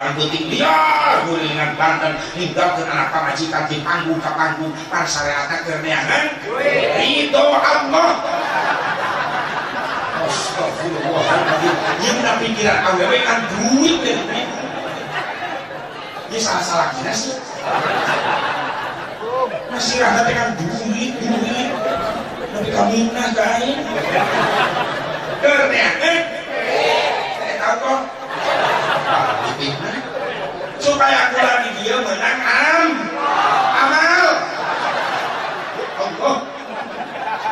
Penting liar gulingan Banten ninggalkeun anak pamajikan di panggung ka panggung para syariatna keur neangan ridho Allah. Astagfirullahaladzim, yeuna pikiran awewe kan duit deh. Ieu salah-salah kina sih. Masih rada teh kan duit. Tapi kaminah ka aing. Keur neangan. Tahu kok? Supaya kula di dia menang amal Allah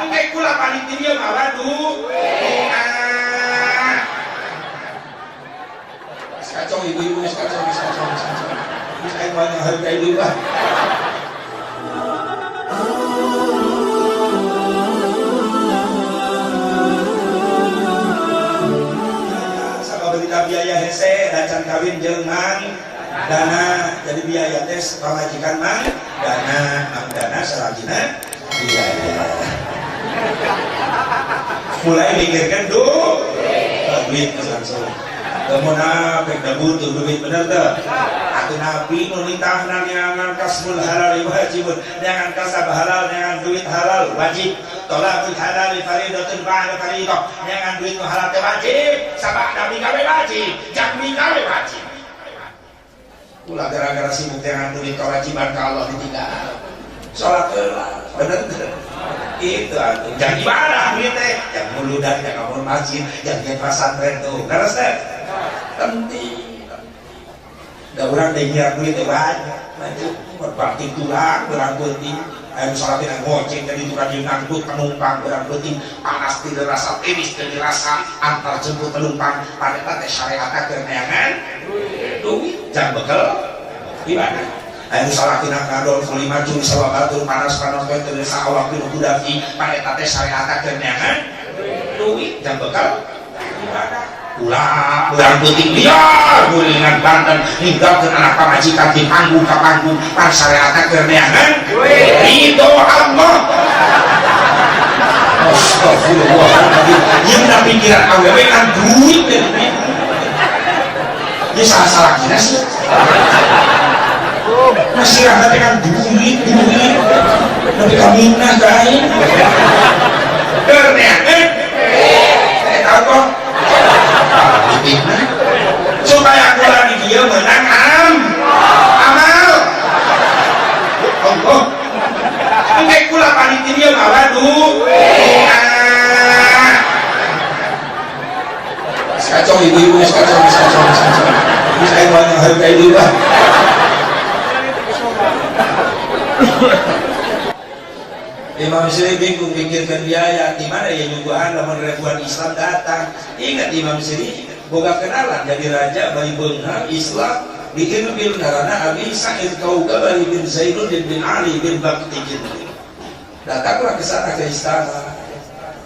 engke kula panitia malah kacau ibu-ibu kacau saya banyak hargai dulu lah. Sababna biaya hese dacan kawin jeung mang dana jadi biaya tes pamajikan mang dana salajina biaya mulai mikirkan duit langsung kemudian pek butuh duit bener tuh atuh nabi nu nitahna neangan kasbul halal wajib neangan kasab halal neangan duit halal wajib tolakul halal faridatun ba'da faridah neangan duit nu halal teh wajib sabab nabi gawe wajib jami gawe wajib. Ulah gara-gara sibuk dengan duit kewajiban ke Allah ditinggal sholat bener itu atuh jangan ibadah duit teh yang muludan yang ngomong masjid yang pesantren tuh beres teh penting da urang teh nyiar duit teh banyak lanjut berbakti tulang berang penting aya sholat dengan ngoceng jadi tukang ngangkut penumpang berang penting panas tidak rasa tiris tidak rasa antar jemput penumpang pada teh syariatna keur neangan duit jangan bekal ibadah. Ayo salah tina kadol fuli maju sawabatul panas koe teresa awak pinu kudafi pada tate syariatna keur neangan duit jangan bekal ibadah. Ulah urang penting liar gulingan Banten ninggalkeun anak pamajikan di panggung ka panggung para syariatna keur neangan ridho Allah. Astagfirullahaladzim, yeuna pikiran awewe kan duit deh. Ini salah-salah kina sih. Masih rada teh kan duit. Tapi kaminah ka aing. Keur neangan. Tahu kok? Supaya kula di dia menang amal Allah engke kula panitia malah kacau ibu-ibu kacau saya banyak hargai dulu lah. Imam Syiri bingung pikirkan biaya di mana ya nyuguhan lamun ribuan Islam datang. Ingat Imam Syiri boga kenalan jadi raja bari beunghar Islam diinbil karena Abi Sa'id Kaukabari bin Zainuddin bin Ali bin Bakti. Datanglah ke sana ke istana.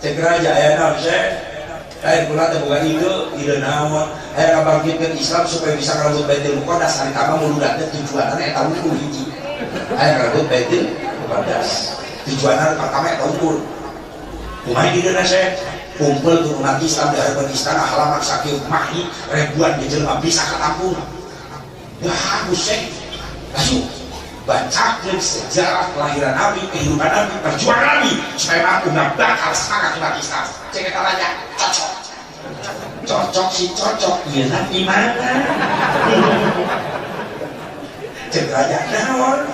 Cek raja aya naon Syekh? Lain pula teh boga ide naon? Aya ngabangkitkeun Islam supaya bisa ngarembut Baitul Muqaddas hari tama muludan teh tujuanna eta unggul hiji. Aya ngarembut Baitul Muqaddas. Tujuannya pertama ya ukur kumaha dina Syekh kumpul ke umat Islam di hadapan istana halaman sakieu mahi ribuan jelema bisa katampung bagus Syekh langsung bacakeun sejarah kelahiran Nabi kehidupan Nabi perjuangan Nabi supaya mampu ngabakar semangat umat Islam cek eta raja cocok sih cocok ieu di mana cek raja naon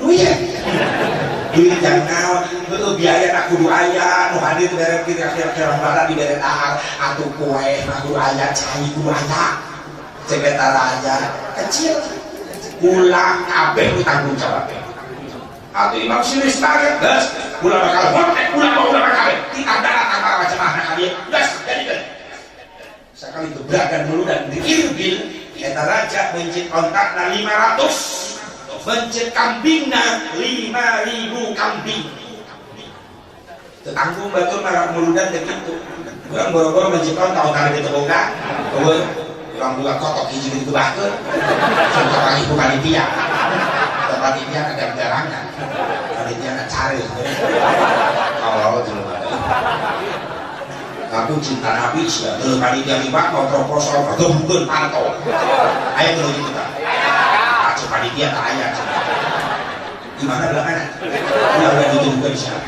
duit yang naon itu biaya nak kudu aya nu hadir bere kira-kira barang di bere dahar atuh kue nak kudu aya cai kudu aya cek eta raja kecil ulang kabeh tanggung jawab atuh Imam Syiri sebagai geus ulah bakal hotek ulah bakal di antara antara jemaah kalian geus jadikeun sakali gebrakan muludan diirbil eta raja mencit kontakna 500 mencet kambingna 5.000 kambing tetanggung batur marah muludan begitu kurang boro-boro menciptakan tahun-tahun itu boga kurang buka kotok hiji gitu bahkeun contoh lagi bukan panitia panitia ada garangan panitia ada cari kalau jelema aku cinta Nabi sih panitia liwat mau proposal kegebukan pantau ayo dulu gitu kan acu panitia tak ayah gimana belakangan udah ditunggu siapa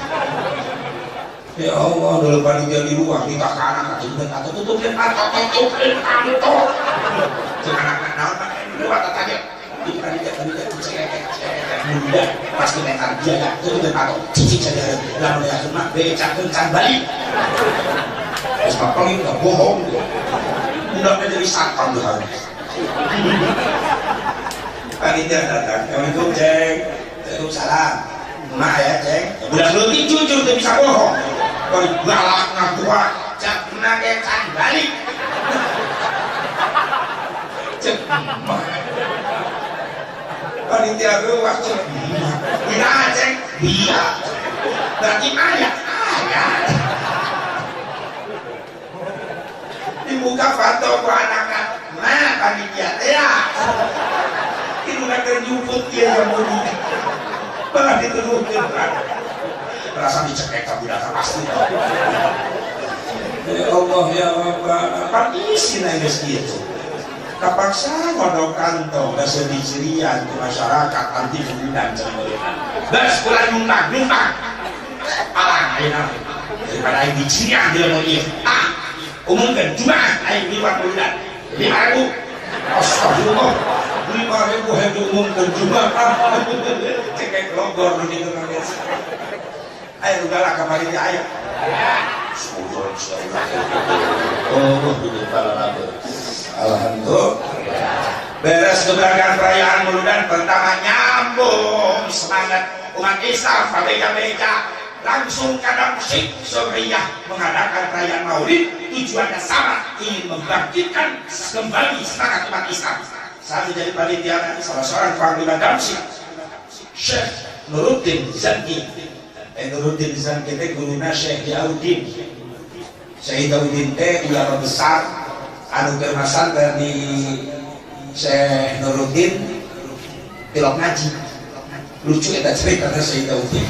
ya Allah dulu panitia di luar kita kanan atau tutupin pantau anak-anak naon lewat tanya di panitia muda pas kita jaga tutupin pantau cicik saja lalu ya cuma becakkan can balik terus paling nggak bohong udah jadi satpam tuh hari panitia datang assalamualaikum ceng waalaikumsalam mak ya ceng udah lebih jujur tuh bisa bohong kalau galak ngakua cak nage can balik cek panitia gue waktu bila ceng iya berarti ayah dibuka foto ku anak-anak nah panitia ya itu nak terjuput dia yang bunyi malah dituduhkan merasa dicekek kamu datang pasti ya Allah ya Allah kan isi nangis gitu kapaksa ngodok kantong dan sedih-sedihan ke masyarakat anti kemudian dan sekolah nyumbang alang ayo daripada ayo dicirian dia mau dia umumkan Jumat ayo 5 bulan 5.000 astagfirullah 5.000 yang diumumkan Jumat cekek logor nanti nangis ayo udahlah kemarin ya ayo sudon oh dulu kalau alhamdulillah beres keberangkatan perayaan Mauludan pertama nyambung semangat umat Islam beja-beja langsung kadang musik Suriah mengadakan perayaan Maulid tujuannya sama ingin membangkitkan kembali semangat umat Islam. Saya menjadi panitia salah seorang panglima Damsi Syekh Nuruddin Zanki Nuruddin Zanki itu gurunya Syekh Yauddin Syekh Yauddin itu ulama besar anu kermasan dari Syekh Nuruddin pilok ngaji lucu kita ceritanya Syekh Yauddin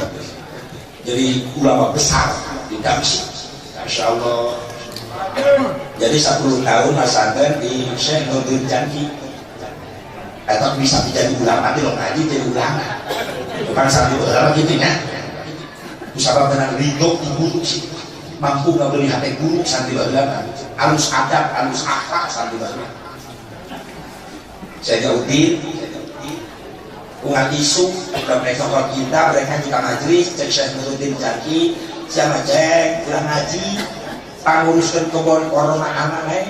jadi ulama besar di Damsi Masya Allah jadi 10 tahun masakan di Syekh Nuruddin Zanki atau bisa menjadi ulama di ngaji jadi ulama bukan sambil ulama gitu ya usaha benar ridho di guru sih mampu nggak beli HP guru sambil ulama halus adab halus akhlak sambil ulama saya Yauddin umat isu udah mereka kalau kita mereka jika majelis cek Syekh Nuruddin Zanki siapa cek pulang ngaji panguruskan kebun corona anak lain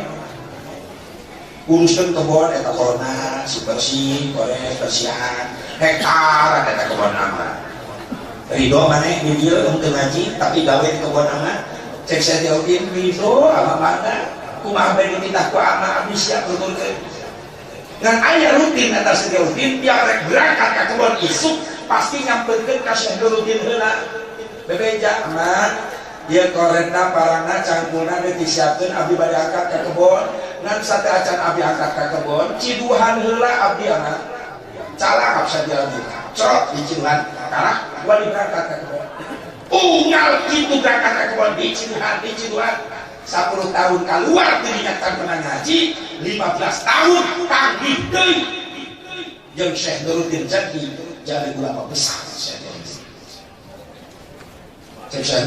uruskan kebun eta corona bersih korek bersihan hektar ada kebun anak ridho mana video untuk ngaji tapi gawe di kebun anak cek Syekh Yauddin ridho ama mana kumah bayi kita ku anak abis siap betul dengan ayah rutin atas Syekh Yauddin dia berangkat ke kebun isuk pasti nyamperkan ke Syekh Nuruddin heula bebeja aman dia korena parangna cangkulna disiapkan abdi bade angkat ke kebun ngan sate acan abdi angkat ke kebun ciduhan heula abdi anak calak absa dia abdi cok di ciduhan karena gua diberangkat ke kebun unggal gitu berangkat ke kebun di ciduhan 10 tahun keluar diingatkan pernah ngaji 15 tahun tagih deui jeung Syekh Nuruddin Zanki jadi ulama besar Syekh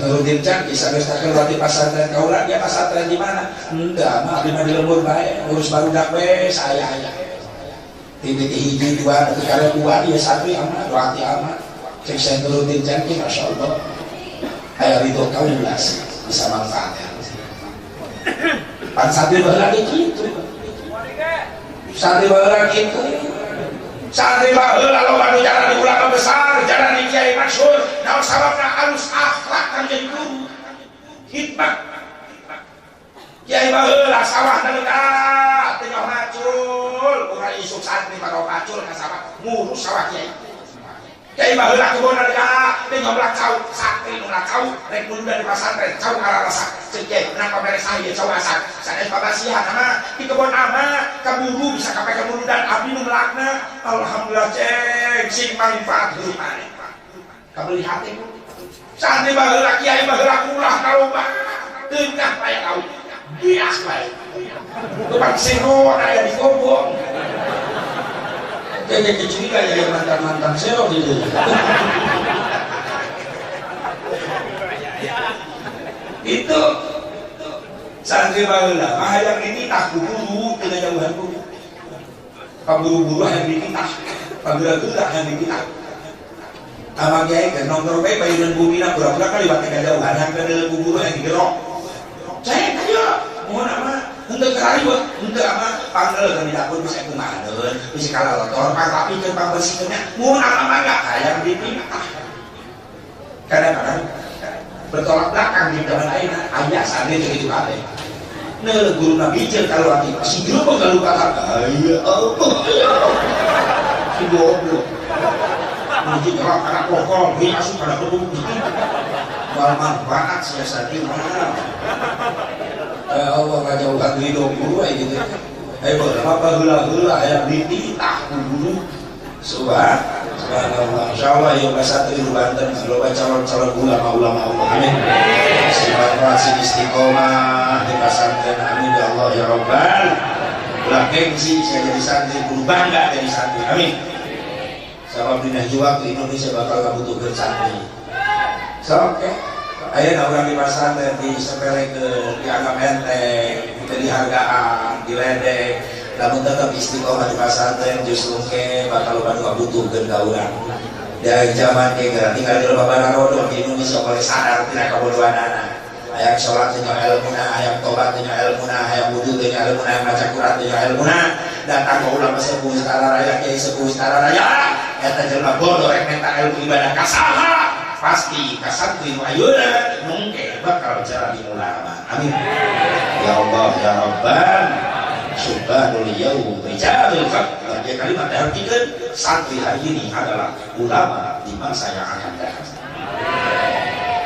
Nuruddin Zanki sampai keluar di pesantren kaula dia pesantren di mana enggak mah di lembur bae urus barudak we saya tibiti hiji dua kali dua dia satu amat waktu amat Syekh Nuruddin Zanki Masya Allah aya ridho kaula bisa manfaatnya pan sambil berlari gitu sambil berlari gitu sambil berlari lalu anu jalan di ulama besar jalan di kiai masyhur naon sababna harus akhlak kan jadi guru hikmah kiai baheula sawah nalika teu nyoh macul urang isuk santri pada macul ka sawah ngurus sawah kiai kiai baheula kebon nalika teu nyoh cau santri nu cau rek mun dari pasantren cau ngarasa ceuk kiai kenapa beres saya cau asal sanes babasihan ama di kebon ama kaburu bisa kape kaburu dan abdi nu melakna alhamdulillah ceng sing manfaat hidup kabeli hati santri baheula kiai baheula kulah kaloba tengah payah kau bias baik tempat seno ada di kobong jadi kecuriga ya mantan seno gitu itu santri baheula mah yang dititah buru dengan jauhan guru paburu-buru yang dititah pagura-gura yang dititah sama kiai ke nongkrong bae payunan bumina pura-pura kali bate kajauhan yang ke dalam buru yang digerok saya aja mohon ama henteu karayu henteu ama panggil kami dapur bisa kumadeun bisa kalalotor pangrapikeun pambersihkeunnya mohon ama mangga hayang dititah kadang-kadang bertolak belakang di zaman lain ayah sadar begitu kabeh nah guru nabi jen kalau hati si guru pengalu kata ayah Allah si goblok mungkin kalau anak pokok ini asuh pada pedung mal manfaat siasati mana Allah ngajaukan hidup guru gitu berapa hula-hula yang dititah guru subhanallah insyaallah ya bahasa di Banten kalau calon-calon ulama Allah amin sifat istiqomah di pesantren amin ya Allah ya Rabbal ulah gengsi saya jadi santri guru bangga jadi santri amin sabab dina jual ke Indonesia bakal kabutuhkeun santri so oke aya orang di pesantren di sepele ke dianggap enteng dihargaan diledek namun tetap istiqomah di pesantren justru ke bakal kabutuhkeun ka urang dari zaman ke tinggal di lomba rodo di Indonesia boleh sadar tidak kebodohan anak hayang sholat dengan ilmuna hayang tobat dengan ilmuna hayang wudhu dengan ilmuna hayang baca Quran dengan ilmuna datang ke ulama sepuh setara raya kiai sepuh setara raya eta jelema bodoh rek minta ilmu ibadah kasaha pasti kasantri ayeuna mungkin bakal jadi ulama amin ya Allah ya Rabbal subhanul yaum rijalul faqr dia kalimat artikan santri hari ini adalah ulama di masa yang akan datang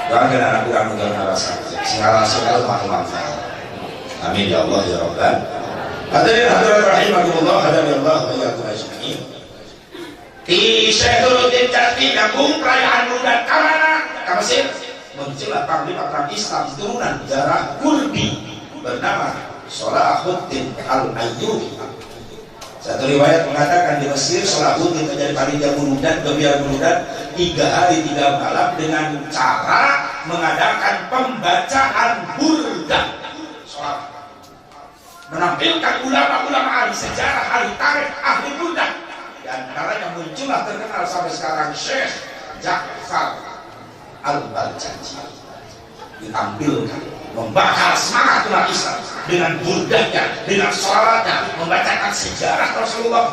doakan anak kurang rasa segala manfaat amin ya Allah ya Rabbal hadirin hadirat rahimakumullah hadalillah wa iyyakum ajmain di Syekhuddin Jati gabung perayaan bulan Kamana ka Mesir muncullah panglima perang Islam turunan darah Kurdi bernama Salahuddin Al-Ayyubi. Satu riwayat mengatakan di Mesir Salahuddin menjadi panitia bunudan, gebiar bunudan 3 hari 3 malam dengan cara mengadakan pembacaan burdah. Menampilkan ulama-ulama ahli sejarah, ahli tarikh, ahli burdah. Di antaranya muncullah terkenal sampai sekarang Syekh Ja'far Al-Barjanji ditampilkan membakar semangat umat Islam dengan burdahnya, dengan sholatnya, membacakan sejarah Rasulullah.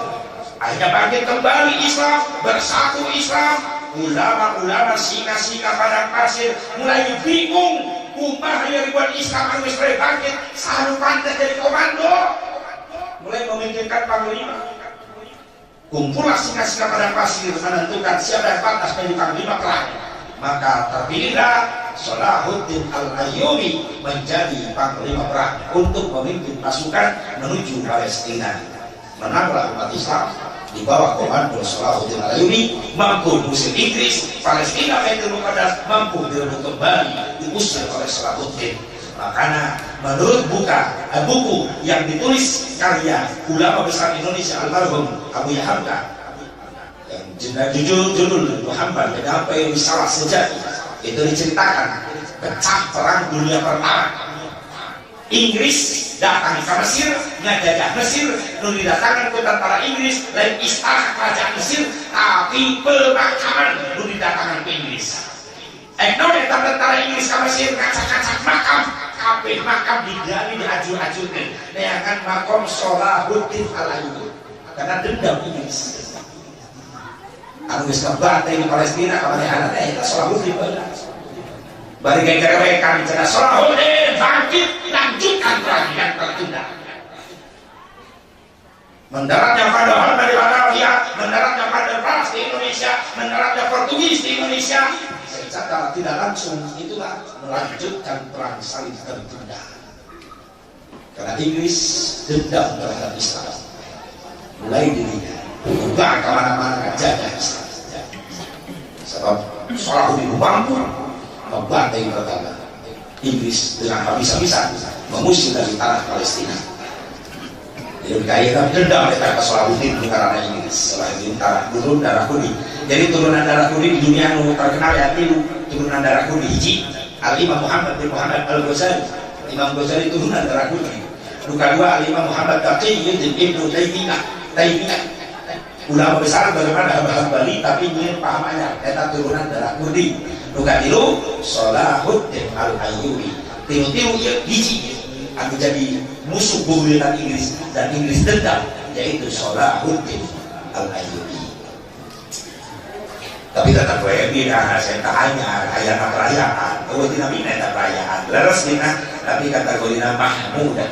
Akhirnya bangkit kembali Islam, bersatu Islam. Ulama-ulama singa-singa padang pasir mulai bingung kumaha ribuan Islam harus bangkit selalu pantas jadi komando, mulai memikirkan panglima. Kumpullah singa-singa padang pasir menentukan siapa yang pantas menjadi panglima perang. Maka terpilihlah Salahuddin Al-Ayyubi menjadi panglima perang untuk memimpin pasukan menuju Palestina. Menanglah umat Islam di bawah komando Salahuddin Al-Ayyubi, mampu mengusir Inggris. Palestina Baitul Muqaddas mampu direbut kembali, diusir oleh Salahuddin. Makanya menurut buku yang ditulis karya ulama besar Indonesia almarhum Abu Hamka yang judul Muhammad kenapa yang salah sejati, itu diceritakan pecah perang dunia pertama. Inggris datang ke Mesir, ngajajah Mesir, lalu didatangkan ke tentara Inggris lain istana kerajaan Mesir, tapi pemakaman lalu didatangkan ke Inggris. Tentara Inggris ke Mesir ngacak-ngacak makam, kabeh makam digali diajur-ajurkan, neangan makom Salahuddin Al-Ayyubi karena dendam Inggris. Anu geus kabantai di Palestina ka manehna teh eta Salahuddin bari gegerekan cenah Salahuddin bangkit lanjutkan perang yang tertunda. Mendaratnya pada dari Batavia, mendaratnya pada Prancis di Indonesia, mendaratnya Portugis di Indonesia. Secara tidak langsung itulah melanjutkan perang salib tertunda. Karena Inggris dendam terhadap Islam, mulai dirinya bukan kemana-mana jajah Islam. Sebab Salahuddin mampu membantai pertama. Inggris dengan habis-habisan mengusir dari tanah Palestina. Jadi kaya kan dendam mereka ke Salahuddin karena Inggris. Salahuddin darah kuning. Jadi turunan darah kuning di dunia yang terkenal ya itu turunan darah kuning. Hiji Al-Imam Muhammad bin Muhammad Al-Ghazali. Imam Ghazali turunan darah kuning. Luka dua Al-Imam Muhammad Taqi Ibnu Taimiyah. Ulama besar bagaimana Hambali tapi ingin pahamannya eta turunan darah kuning. Luka tilu Salahuddin Al-Ayyubi. Tilu-tilu ya hiji aku jadi musuh bebuyutan Inggris dan Inggris dendam, yaitu Salahuddin Al-Ayyubi. Tapi tetap WMI saya tanya ayat perayaan kalau tidak minta perayaan leres kita tapi kategorinya mahmudah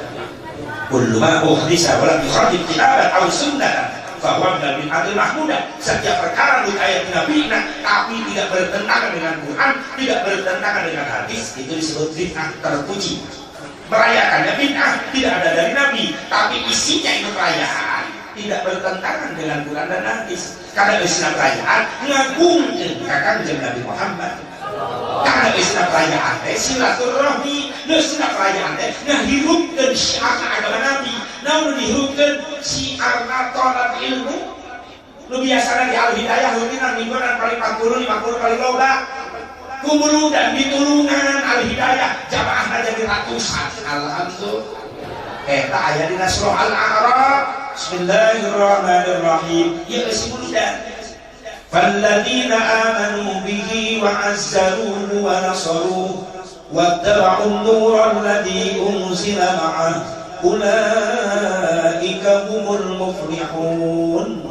kullu ma uhdisa wa lam yukhalif kitaban aw sunnatan fa huwa min al mahmudah. Setiap perkara di ayat Nabi tapi tidak bertentangan dengan Quran, tidak bertentangan dengan hadis, itu disebut bid'ah terpuji. Merayakannya bid'ah tidak ada dari Nabi, tapi isinya itu perayaan tidak bertentangan dengan Quran dan hadis. Karena istilah perayaan ngagungkeun ka Kanjeng Nabi Muhammad. Karena istilah perayaan teh silaturahmi, istilah perayaan teh ngahirupkeun syiar agama Nabi. Namun dihirupkeun syiar tolak ilmu. Lu biasanya di Al-Hidayah rutin mingguan paling 40 50 kali loba. Kumulu dan ditulungan Al-Hidayah jamaahna jadi ratusan. Alhamdulillah. Eta aya dina surah Al-A'raf. Bismillahirrahmanirrahim. Ya semudah. Falladzina amanu bihi wa 'azzaruhu wa nasaruhu wattaba'u an-nura alladzi unzila ma'ahu ulaika humul muflihun.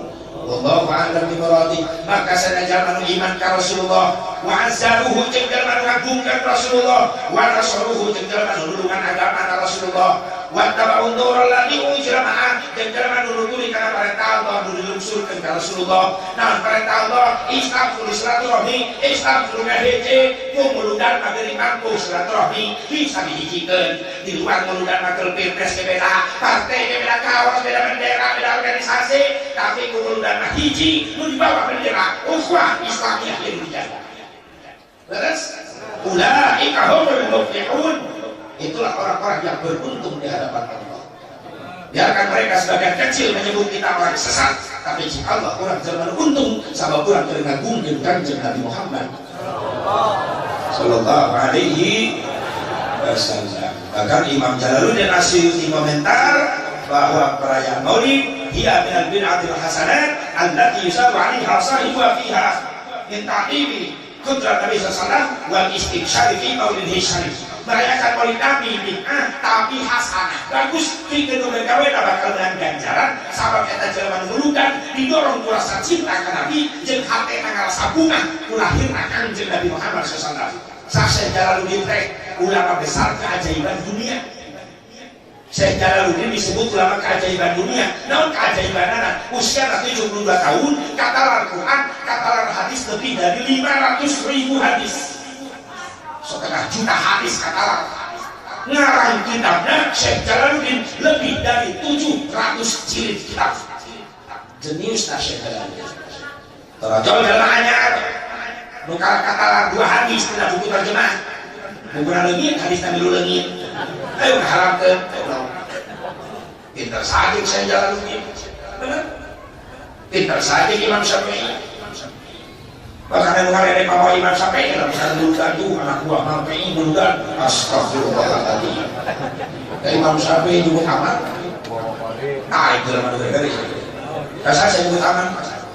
Wallahu a'lam bimuradi. Maka sanajan anu iman ka Rasulullah wa azzaruhu jeung jalma ngagungkeun Rasulullah wa nasaruhu jeung jalma nulungan agama Rasulullah wa tabaun nurul ladzi unzila ma'a jeung jalma nuluturi kana perintah Allah nu dilungsurkeun ka Rasulullah. Naon perintah Allah? Istighfar silaturahmi, istighfar hiji kumuludan mageri mampu silaturahmi bisa dihijikeun di luar muludan makel pilpres ke beda partai ke beda kawas beda bendera beda organisasi tapi kumuludan hiji nu dibawa bendera ukhuwah Islamiyah yang dijaga. Beres? Ulaika humul muflihun. Itulah orang-orang yang beruntung di hadapan Allah. Biarkan mereka sebagian kecil menyebut kita orang sesat, tapi jika Allah orang jangan untung sama orang tergabung dengan Kanjeng Nabi Muhammad sallallahu alaihi wasallam. Bahkan Imam Jalaluddin Asyuti komentar bahwa perayaan Maulid hiya minal bid'atil hasanat allati yusabu 'alaiha sahibuha fiha min ta'dimi qudrat Nabi sallallahu alaihi wasallam wal istibsyari fi maulidhi syarif. Merayakan Maulid Nabi bid'ah tapi hasanah bagus pikeun gawe bakal dengan ganjaran sabab eta jelema nuludan didorong ku rasa cinta ka Nabi jeung hatena ngarasa bungah ku lahirna Kanjeng Nabi Muhammad sallallahu alaihi wasallam. Syekh Jalaluddin ulama besar keajaiban dunia. Syekh Jalaluddin disebut ulama keajaiban dunia. Namun keajaibanana usia 72 tahun katalan Quran, katalan hadis lebih dari 500.000 hadis. Setengah juta hadis katalan. Ngarang kitabnya Syekh Jalaluddin lebih dari 700 jilid kitab. Jenius Syekh Jalaluddin. Terjol dalam anyar. Nukar katalan 2 hadis tidak buku terjemah. Buku leungit hadis milu leungit. Ayo ngaharamkeun. Pintar saja saya Jalaluddin. Benar? Pintar saja Imam Syafi'i. Bahkan yang kalian bawa Imam Syafi'i dalam satu tuh anak buah Syafi'i menudan astagfirullahaladzim. Imam Syafi'i nyebut aman. Tarik dalam ada garis. Kasar saya nyebut aman.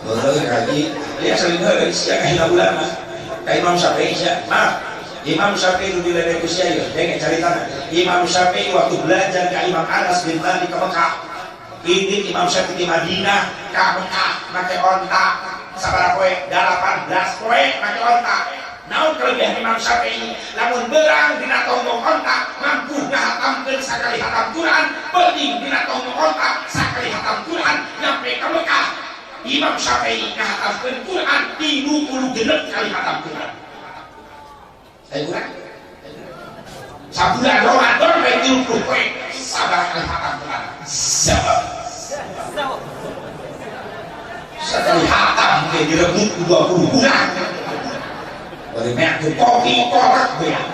Boleh lagi. Lihat sering garis yang hina ulama. Kayak Imam Syafi'i ya. Maaf. Imam Syafi'i itu diledek usia ya. Jangan cari tanah. Imam Syafi'i waktu belajar ke Imam Anas bin Malik ke Mekah. Ini Imam Syafi'i di Madinah ke Mekah pakai ontak. Sabar poe 18 poe make ontak. Naon kelebihan Imam Syafi'i? Lamun berang dina tonggong ontak mampu ngahatamkeun sakali hatam Quran, penting dina tonggong ontak sakali hatam Quran nyampe ka Mekah. Imam Syafi'i ngahatamkeun Quran 36 kali hatam Quran. Saya kurang. Sabulan Ramadan bae 30 poe sabar kali hatam Quran. Sekali hatam kayak direbut 20 bulan. Bari meak kopi kolak ya.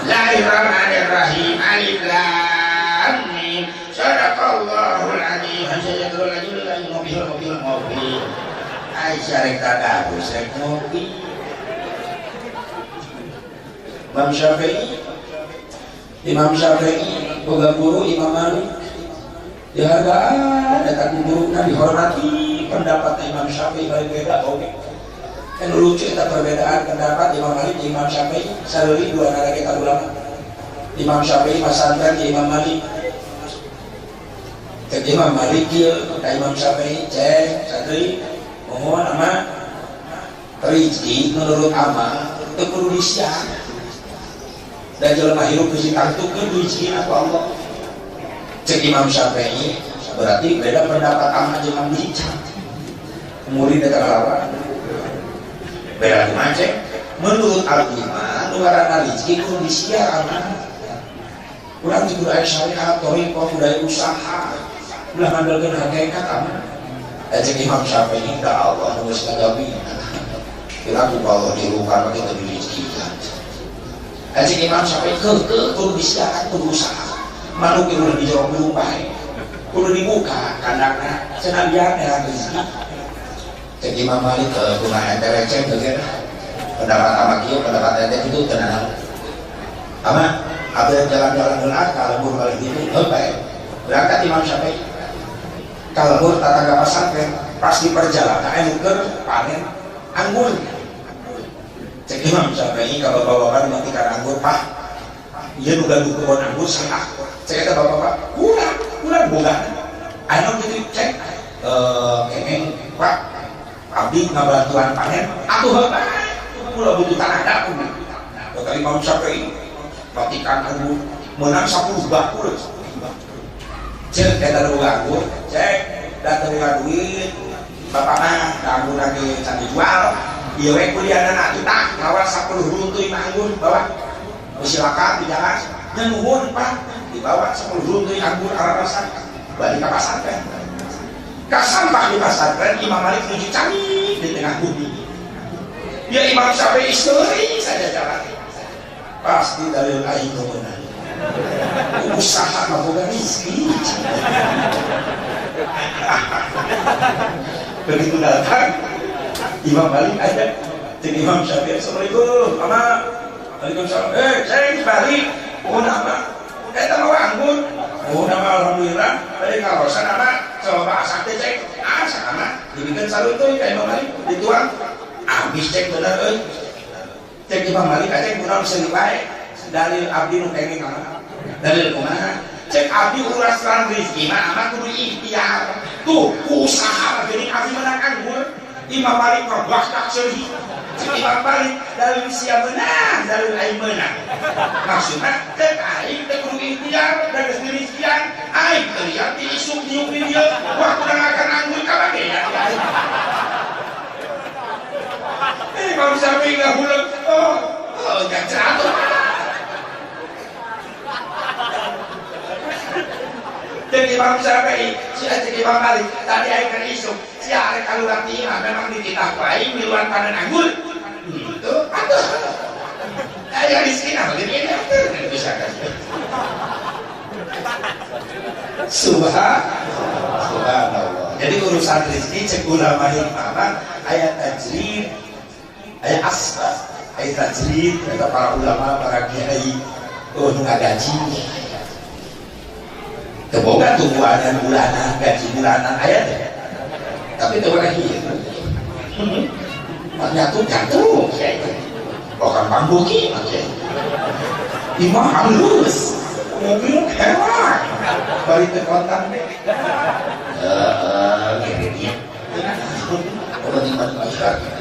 Bismillahirrahmanirrahim. Alif lam mim. Shadaqallahul adzim. Hasyadul adzim ngopi. Aisyah rek tadarus rek ngopi. Imam Syafi'i boga guru Imam Malik dihargaan datang guruna dihormati pendapat Imam Syafi'i paling beda oke kan lucu eta perbedaan pendapat Imam Malik di Imam Syafi'i sareuy dua nara kita ulama Imam Syafi'i pasantren di Imam Malik cek Imam Malik kieu ka Imam Syafi'i cek sateuy mohon ama rizki menurut ama teu kudu disian dan jelema hirup bisi tantukeun rizki aku Allah cek Imam Syafi'i berarti beda pendapat ama jeung Imam Hicam murid eta kalawan beda kumaha cek menurut al-iman nu ngaranna rizki kudu disiar ama urang kudu aya syariat thariqah kudu aya usaha ulah ngandelkeun hakikat ama cek Imam Syafi'i ka Allah nu geus ngagawi kira ku Allah dirukan make teu rizki Ajik Imam Syafi'i kudu disiaran kudu usaha manuk yang udah dijawab dulu baik kudu dibuka kandangnya senang biar ya rezeki cek Imam Malik kumaha eta receh teh pendapat ama kieu pendapat eta itu tenang ama ada jalan-jalan geulak ka lembur balik itu baik berangkat Imam Syafi'i ka lembur tatangga pesantren pas di perjalanan anu keur panen anggur cek Imam Syafi'i kalau bapak-bapak matikan anggur pak iya juga kebun anggur salah cek eta bapak-bapak kurang boga anu gitu cek kengeng pak abdi ngabantuan panen atuh bapak kula butuh tanah dapur kata Imam Syafi'i matikan anggur menang 10 bakul cek eta boga anggur cek datang duit bapak mah anggur lagi can dijual iya we kuliah anak kita ngawal 10 runtuy anggur bawa silakan di jalan nuhun pak dibawa 10 runtuy anggur arasan balik ke pasantren kasampah di pasantren Imam Malik menuju cami di tengah bumi ya Imam Syafi'i istri saja jalan pasti dalil aing benar usaha maboga rizki begitu datang Imam Malik ada cek Imam Syafi'i assalamualaikum ama waalaikumsalam saya balik oh nama eta mah anggur oh nama alhamdulillah tadi karosan ama coba asate cek asa ama dibikin salutuy ka Imam Malik dituang habis cek bener cek Imam Malik aja kunaon seuli bae dalil abdi nu kenging ama dalil kumaha cek abdi urasan rezeki mah ama kudu ikhtiar tuh usaha geuning abdi menang anggur Imam Malik berbaktak seuih Imam Malik dalil sia menang dalil aing menang maksudna teu aing teu kudu ikhtiar da geus diriskian aing teu lihat di isuk niuk di dieu waktu akan anggur kabagean Imam Syafi'i ngahuleng oh jangan jadi Imam Syafi'i cek Imam Malik tadi aing kan isuk si arek kaluar ti memang dititah wae miluan panen anggur gitu aduh aya rezeki nah begini bisa kan subhanallah jadi urusan rezeki cek ulama hikmah aya tajrid aya asbab aya tajrid kata para ulama para kiai nu ngagaji keboga tumbuhan bulanan gaji bulanan aya teh tapi itu lagi ternyata jatuh bukan pambuki imam halus mobil hewan balik ke kontak gini dia udah nikmat masyarakat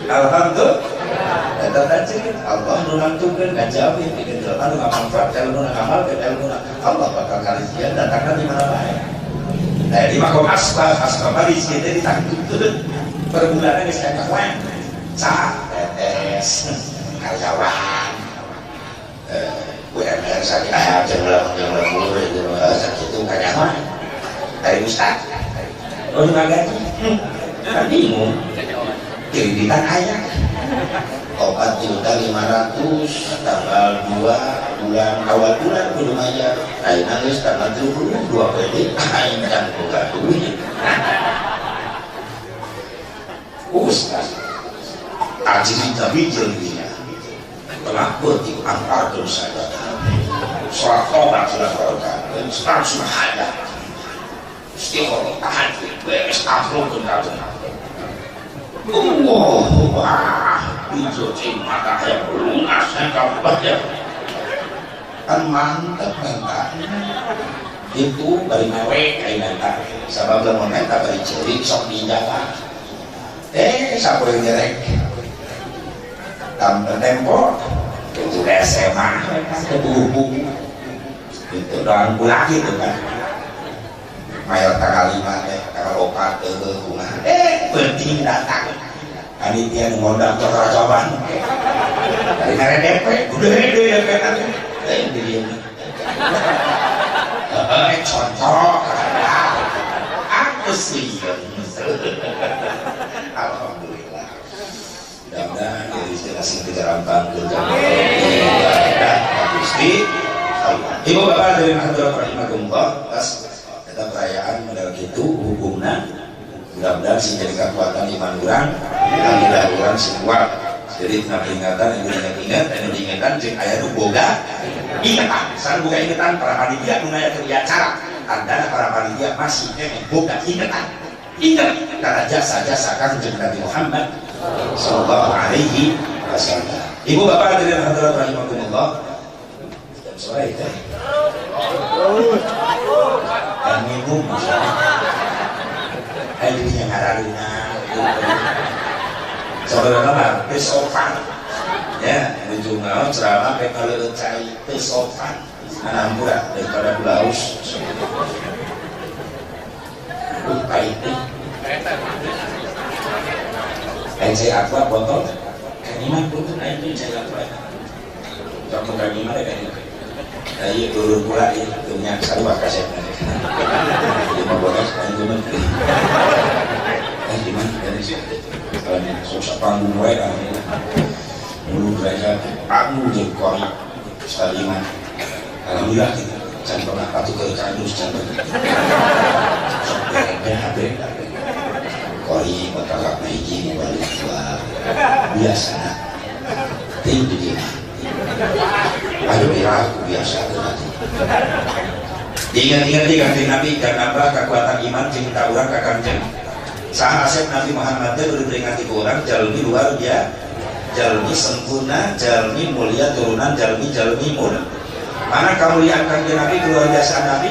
alhamdulillah eta tadi Allah nu nangtukeun ngajawi pikeun jelema nu ngamanfaat ilmu ngamal ke ilmu Allah bakal kalian datangna di mana bae nah di makom asbab maris kita ditangtukeun per bulanna geus aya kawan cah tetes karyawan UMR saja jeung lembur itu sakitu karyawan dari ustaz oh ngaji kan bingung kreditan aya 4.500.000 tanggal 2 bulan awal bulan belum aja ayeuna geus tanggal 32 PD aing can boga duit Ustaz ajri tapi jelminya telah berarti angkatkan saja sholat tobat sudah berangkat dan sekarang sudah ada istiqoroh tahan beres afrokun kata wah hijau mata yang lunas yang kamu baca kan mantap mantap itu bari mewek kayak nanti sabab lemon nanti bari cerik sok di Jawa siapa yang nyerek tambah tempo itu SMA kebubu itu doang lagi tuh kan mayor tanggal 5 tanggal 4 ke bunga penting datang panitia ngondang ke kerajaan dari mereka DP udah gede ya kan dia contoh aku sih alhamdulillah mudah-mudahan dari istilah kejarampang kerjaan Gusti Ibu bapak dari Mahadura Rahimahumullah kita perayaan model gitu hukumnya mudah-mudahan sih jadi kekuatan iman orang dan tidak orang semua jadi kena peringatan yang ingat-ingat dan diingatkan jika ayah itu boga ingatan saat boga ingatan para panitia mengenai kerja acara tanda para panitia masih boga ingatan ingat karena jasa-jasa kanjeng Nabi Muhammad sallallahu alaihi wasallam. Ibu bapak dari Mahadura Rahimahumullah jam sore itu dan minggu hari ini yang hararina saudara-saudara pesopan ya menjungal ceramah kalau cai pesopan anak murah daripada blaus baik saya aqua botol kaniman pun itu saya aqua contoh kaniman ada kaniman iya turun pula ya punya sarwa kaset 15 kaniman kaniman dari kalau susah panggung wae kan mulu derajat aku jadi kori saliman alhamdulillah can pernah patuh ke kandus can sampai kori bakal hiji balik dua biasa tinggi dia ayo aku biasa nanti ingat-ingat Nabi karena apa kekuatan iman cinta orang ke kanjeng sah asep Nabi Muhammad itu diperingati orang jalmi luar biasa jalmi sempurna jalmi mulia turunan jalmi mulia mana kemuliaan kanjeng Nabi keluar biasa Nabi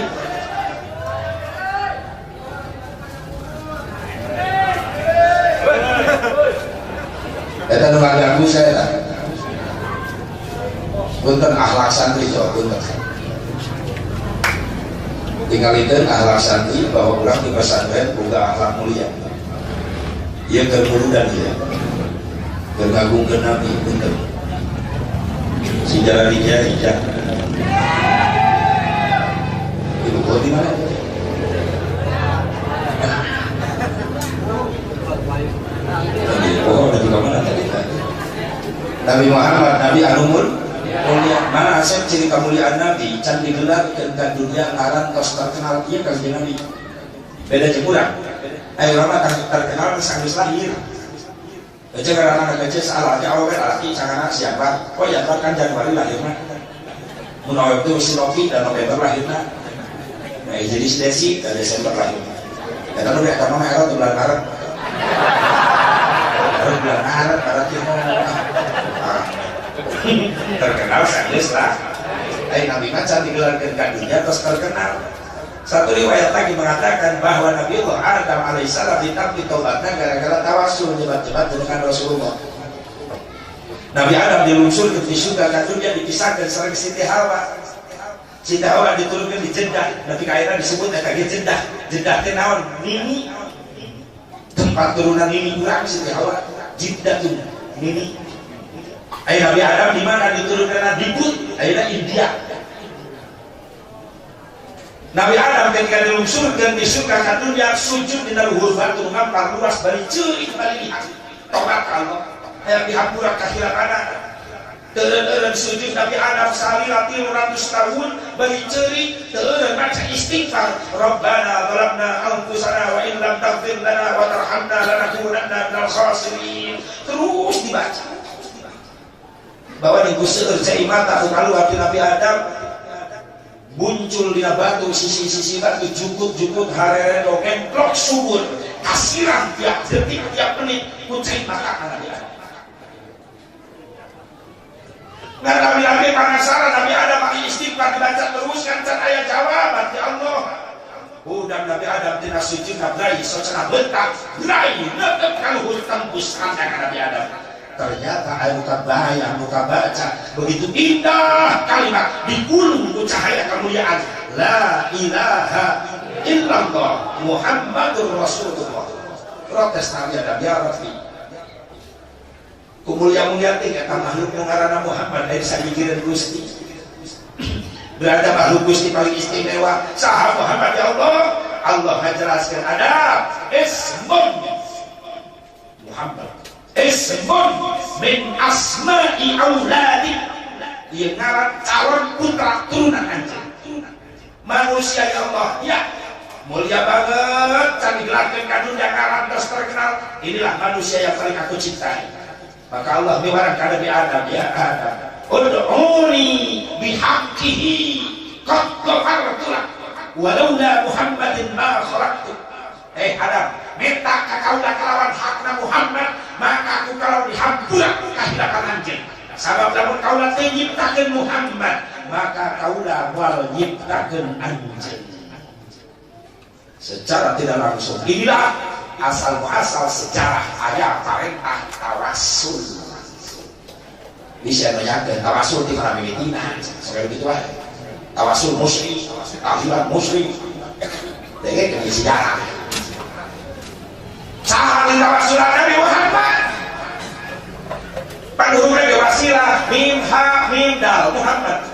eta nu ngaganggu saya tak punten akhlak santri jawab punten tinggalkan akhlak santri bahwa orang di pesantren buka akhlak mulia ia kemurudan dia bergabungkan Nabi punten sejarah dia hijab ibu kau di mana oh Nabi mana Nabi Muhammad Nabi Anumul mulia mana asep ciri kemuliaan Nabi can digelar ke dunia ngaran tos terkenal iya kanjeng Nabi beda jemuran ayo lama terkenal sanggeus lahir aja karena anak kecil salah aja awal laki sangat siapa oh ya kan Januari lahirnya mun itu si Loki dan November lahirnya nah jadi si Desi dan Desember lahirnya ya kan udah kata mana era bulan Maret bulan Maret terkenal sanggeus lah Nabi macan digelarkan kadunya terus terkenal satu riwayat lagi mengatakan bahwa Nabi Allah Adam alaihissalam ditambah taubatnya gara-gara tawasul jebat-jebat dengan Rasulullah Nabi Adam dilungsur ke surga kadunya dipisahkan serang Siti Hawa Siti Hawa diturunkan di Jeddah Nabi Kaira disebut kaget Jeddah tenawan Nini tempat turunan Nini kurang Siti Hawa Jeddah tuh Nini Nabi Adam di mana diturunkan di But akhirnya India Nabi Adam ketika dilungsurkan di surga kadunya sujud di luhur batu ngampar luas bari ceurik bari lihat tobat Allah aya dihampura kahilangan. Teureun sujud Nabi Adam salila 300 tahun bagi ceurik teureun maca istighfar Rabbana zalamna anfusana wa in lam taghfir lana wa tarhamna lanakunanna minal khasirin. Terus dibaca bahwa di guseur cai mata kalu hati Nabi Adam muncul dina batu sisi-sisi batu jukut-jukut harere dongeng klok subur kasiran tiap detik tiap menit ku cai mata Nabi Adam. Nah Nabi penasaran Nabi Adam pakai istighfar dibaca terus kan can aya jawaban ya Allah. Udang Nabi Adam tina sujud nabrai socana bentak gerai neuteuk kaluhur tembus rancangan Nabi Adam. Ternyata aya muka baca begitu indah kalimat digulung ku cahaya kemuliaan la ilaha illallah Muhammadur Rasulullah. Protes Nabi Adam ya Rabbi kumulia-mulia tinggal makhluk yang ngaranna Muhammad dari sajiran Gusti berada makhluk Gusti paling istimewa saha Muhammad ya Allah. Allah menjelaskan ada ismun Muhammad ismun min asma'i auladi yang ngaran calon putra turunan anjeun manusia ya Allah ya mulia banget can digelarkeun ka dunya ngaran terus terkenal inilah manusia yang paling aku cintai. Maka Allah mewarang kepada Nabi Adam ya Adam ud'uni bihaqqihi qad ghafartu lak walaula Muhammadin ma khalaqtu. Adam minta ka kaula kalawan hakna Muhammad maka aku kalau dihampura kahilangan anjeun sabab lamun kaula teu nyiptakeun Muhammad maka kaula moal nyiptakeun anjeun. Secara tidak langsung inilah asal muasal sejarah ayat perintah tawasul. Bisa menyangka tawasul di mana mimitina sekali gitu aja. Tawasul musyrik, tahlilan musyrik. Dengan sejarah. Sahabat tawasul Nabi Muhammad. Panurunnya wasilah mim ha mim dal Muhammad.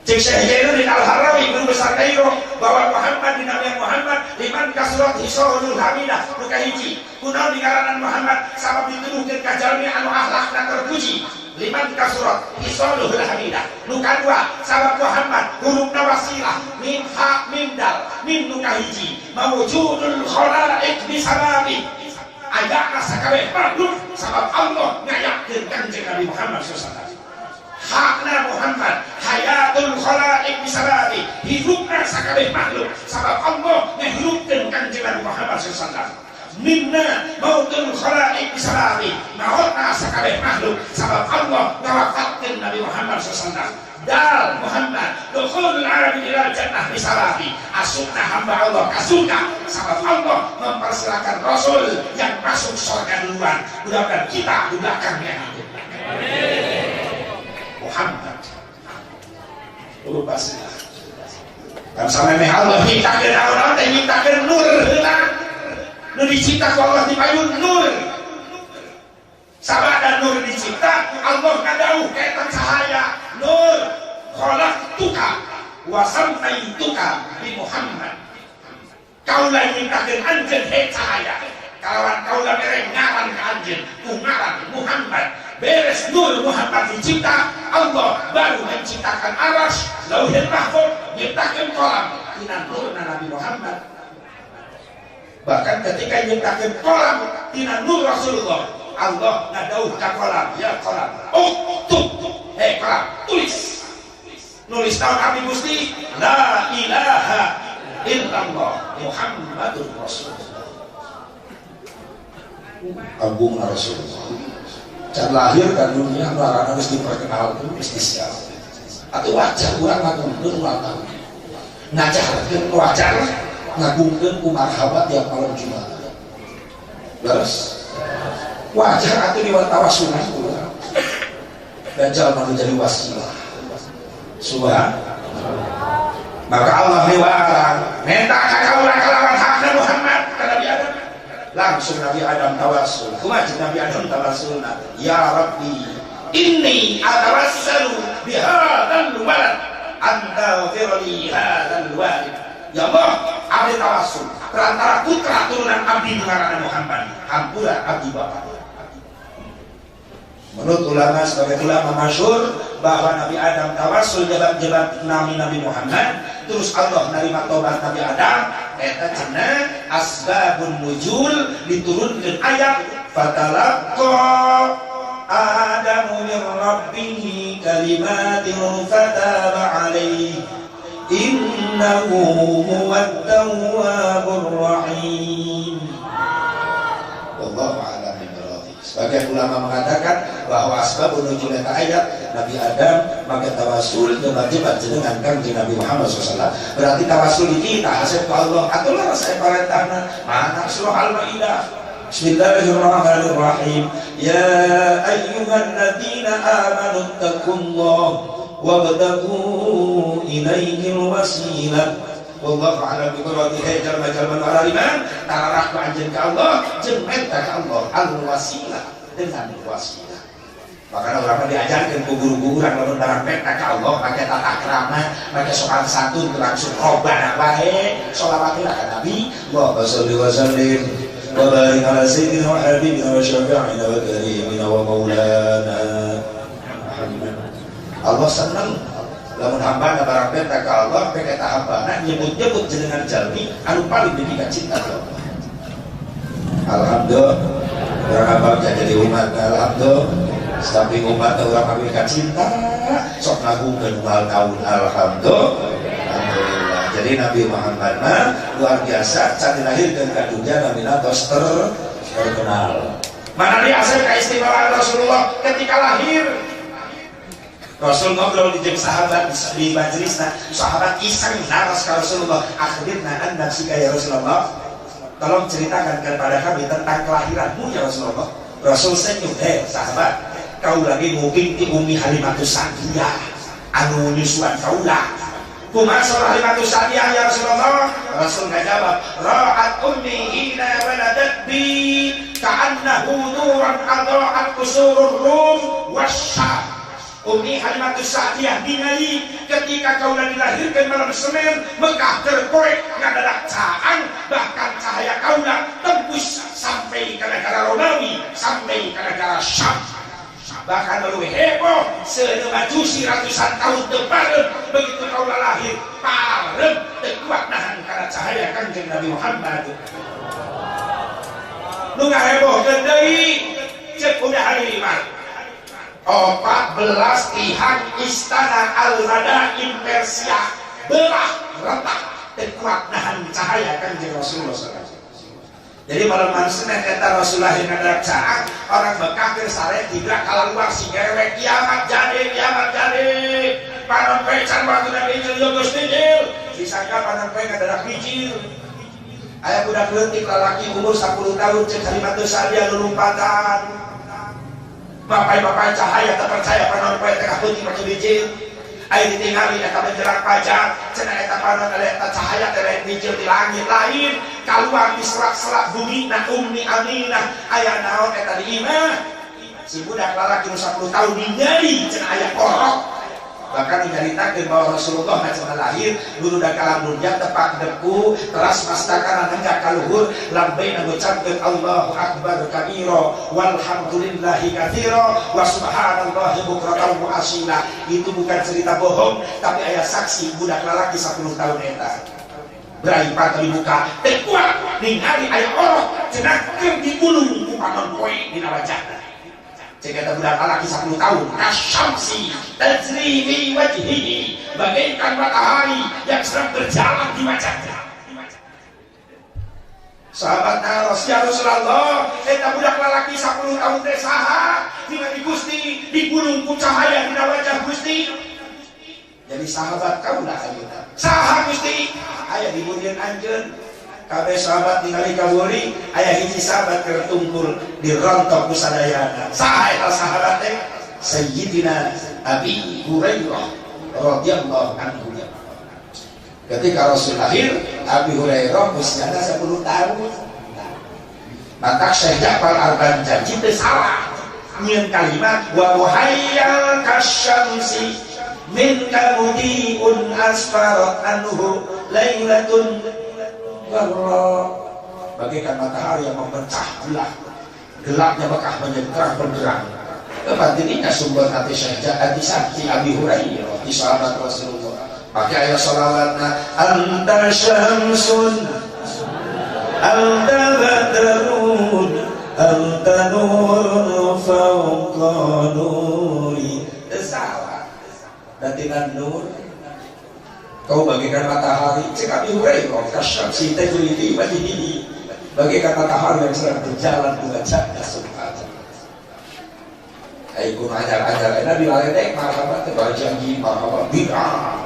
Cek Syekh Jainuddin Al-Harawi guru besar Kairo bahwa Muhammad dinamai Muhammad liman kasurat hisolul hamidah nuka hiji kunaon dikaranan Muhammad sabab dituduhkeun ka jalmi anu akhlakna terpuji liman kasurat hisolul hamidah nuka dua sabab Muhammad hurufna wasilah min ha min dal min nuka hiji mawjudul khalaiq bisababi ayatna sakabeh makhluk sabab Allah ngayakeun kanjeng Nabi Muhammad sallallahu alaihi wasallam. Hakna Muhammad hayatul khalaiq bisababi hidupna sakabeh makhluk sabab Allah ngahidupkeun kanjeng Nabi Muhammad sallallahu alaihi wasallam. Minna mautul khalaiq bisababi mautna sakabeh makhluk sabab Allah ngawafatkeun Nabi Muhammad sallallahu alaihi wasallam. Dal Muhammad dukhulul arabi ila jannah bisababi asukna hamba Allah ka surga sabab Allah mempersilakan Rasul yang masuk surga duluan. Mudah-mudahan kita di belakangnya. Amin. Muhammad pasti kan sampai Allah nyiptakeun orang teh nyiptakeun nur heula nu dicipta ku Allah di payun nur sabada nur dicipta Allah ngadauh kaetan cahaya nur khalaqtuka wa sammaituka bi Muhammad kaula nyiptakeun anjeun he cahaya kalawan kaula mere ngaran ka anjeun ku ngaran Muhammad. Beres nur Muhammad dicipta Allah baru menciptakan arsy lauhul mahfuz nyiptakeun kolam tina nurna Nabi Muhammad. Bahkan ketika nyiptakeun kolam tina nur Rasulullah Allah ngadauh ka kolam ya kolam uktub kolam tulis nulis tahun Nabi Gusti la ilaha illallah Muhammadur Rasulullah. Agung Rasulullah can lahir kan dunia larang harus diperkenalkan bisnisnya atau wajar kurang ngagungkeun ulang tahun ngajarkeun wajar ngagungkeun kumarhabat tiap malam Jumat beres wajar atuh diwatawasunan kurang dan jalma menjadi wasilah subhan maka Allah mewarang minta ka kaula kalawan hakna Muhammad ka Nabi Adam langsung Nabi Adam tawasul kumajib Nabi Adam tawasulna ya Rabbi inni atawassalu bihadzal walad anta firli hadzal walid ya Allah abdi tawasul perantara putra turunan abdi ngaranna Muhammad hampura abdi bapak Menurut ulama sebagai ulama masyhur bahwa Nabi Adam tawasul jebak-jebak Nabi Muhammad, terus Allah nerima tobat Nabi Adam, eta cenah asbabun nuzul diturunkeun ayat fatalaqa Adamu min rabbih kalimatin fataba alaihi innahu huwat tawwabur rahim. Wallahu a'lam. Sebagian ulama mengatakan bahwa asbabun nuzul eta ayat Nabi Adam maka tawasul jebat-jebat dengan kanjeng Nabi Muhammad SAW. Berarti tawasul kita hasil Allah atulah saya parentahna mana surah Al-Maidah. Bismillahirrahmanirrahim. Ya ayyuhalladzina amanu taqullaha wabtaghu ilaihil wasilah. Wallahu a'lam bishawab. Jalma-jalma alariman tarah ku anjeun ka Allah jeung minta ka Allah al-wasilah dengan wasilah. Makanya orang diajarkan ke guru-guru yang lamun barang minta ka Allah pakai tata krama, pakai sopan santun langsung robana bae, sholawatna ka Nabi. Allahumma shalli wa sallim wa barik ala sayyidina wa habibina wa syafi'ina wa karimina wa maulana Muhammad. Allah senang lamun hamba na barang benta ka Allah peke hambana nyebut-nyebut jenengan jalmi anu paling dipika cinta ka Allah. Alhamdulillah orang hamba jadi umat. Alhamdulillah samping umat orang pamilika cinta sok ngagungkeun umal tahun. Alhamdulillah. Jadi Nabi Muhammad luar biasa can dilahirkeun ka dunya namina tos terkenal. Mana dia asal keistimewaan Rasulullah ketika lahir. Rasul ngobrol di jeung sahabat di majlisna, sahabat iseng naras ka Rasulullah, akhbirna an nafsika ya Rasulullah, tolong ceritakan kepada kami tentang kelahiranmu ya Rasulullah. Rasul senyum, sahabat, kau lagi mungkin ti Ummi Halimatus Sa'diyah anu nyusuan kaulah. Kumaha surah Halimatus Sa'diyah ya Rasulullah? Rasul ngajawab, ra'at ummi hina waladat bi ka'annahu nuran adha'at qusurur rum wasyam. Ummi Halimatus Sa'diyah ningali ketika kaulah dilahirkan malam Senin Mekah terkorek ngadadak caan, bahkan cahaya kaulah tembus sampai ke negara Romawi, sampai ke negara Syam, bahkan lebih heboh seuneu majusi ratusan tahun depan. Begitu kaulah lahir parem tekuat nahan karena cahaya kanjeng Nabi Muhammad. Nu ngahebohkeun deui cek Ummi Halimah 14 pihak istana Al-Madain Persia belah retak tekuat nahan cahaya kanjeng Rasulullah SAW. Jadi malam Senin eta Rasulullah ngadadak caan, orang Mekah keur sare tiga kaluar si gewek kiamat jadi panon poe can waktu Nabi jeung geus dijil disangka panon poe ngadadak bijil. Aya budak leutik lalaki umur 10 tahun cek Halimatus Sa'diyah lompatan. Bapak-bapak cahaya terpercaya panon poe teh peuting make bijil. Aya ditingali eta menjelang fajar, cenah eta panon eta cahaya teh bijil di langit lain, kaluar di serak-serak bumi na Ummi Aminah. Aya naon eta di imah? Si budak lalaki 10 tahun ningali cenah aya korok. Bahkan diceritakan bahwa Rasulullah cenah lahir guru da kalam dunya tepak deku teras mastakanan hendak kaluhur lambaina ngucapkeun Allahu akbar kabira walhamdulillahi katsira wa subhanallahi bukratan wa asila. Itu bukan cerita bohong, tapi aya saksi budak lalaki 10 tahun eta berai pati muka tekuat ningali aya orok cenah keur dibulung ku panon poe dina wajahna. Jika ada budak laki 10 tahun, kasyamsi tajri fi wajhihi, bagaikan matahari yang sedang berjalan di wajahnya. Sahabat naros ya Rasulullah, eta budak laki 10 tahun teh saha? Tinggal di Gusti, digulung ku cahaya dina wajah Gusti. Jadi sahabat kaulah ayeuna. Saha Gusti? Aya di bundeun anjeun. Kabeh sahabat ningali kawuri, aya hiji sahabat keur tungkul dirontok ku sadayana. Saha eta sahabat teh? Sayyidina Abi Hurairah radhiyallahu anhu. Ketika Rasul lahir, Abi Hurairah usiana 10 tahun. Maka Syekh Ja'far Al-Banjaji teh salah nyieun kalimat wa muhayyal kasyamsi min kamudiun asfarat anhu lailatun Allah, bagaikan matahari yang memecah belah, gelapnya Mekah menjadi terang benderang. Kepantininya sumber hati saja hati sakti Abi Hurairah di sahabat Rasulullah pakai ayat salawatna anta syamsun anta badrun anta nurun fawqa nuri salah dan dengan nur kau bagaikan matahari cek Abi Hurairah kasyamsi tajri wajhihi bagaikan matahari yang sedang berjalan di wajahnya subhanallah. Ayo ajar-ajar Nabi ladek marhaban teh janji marhaban bid'ah.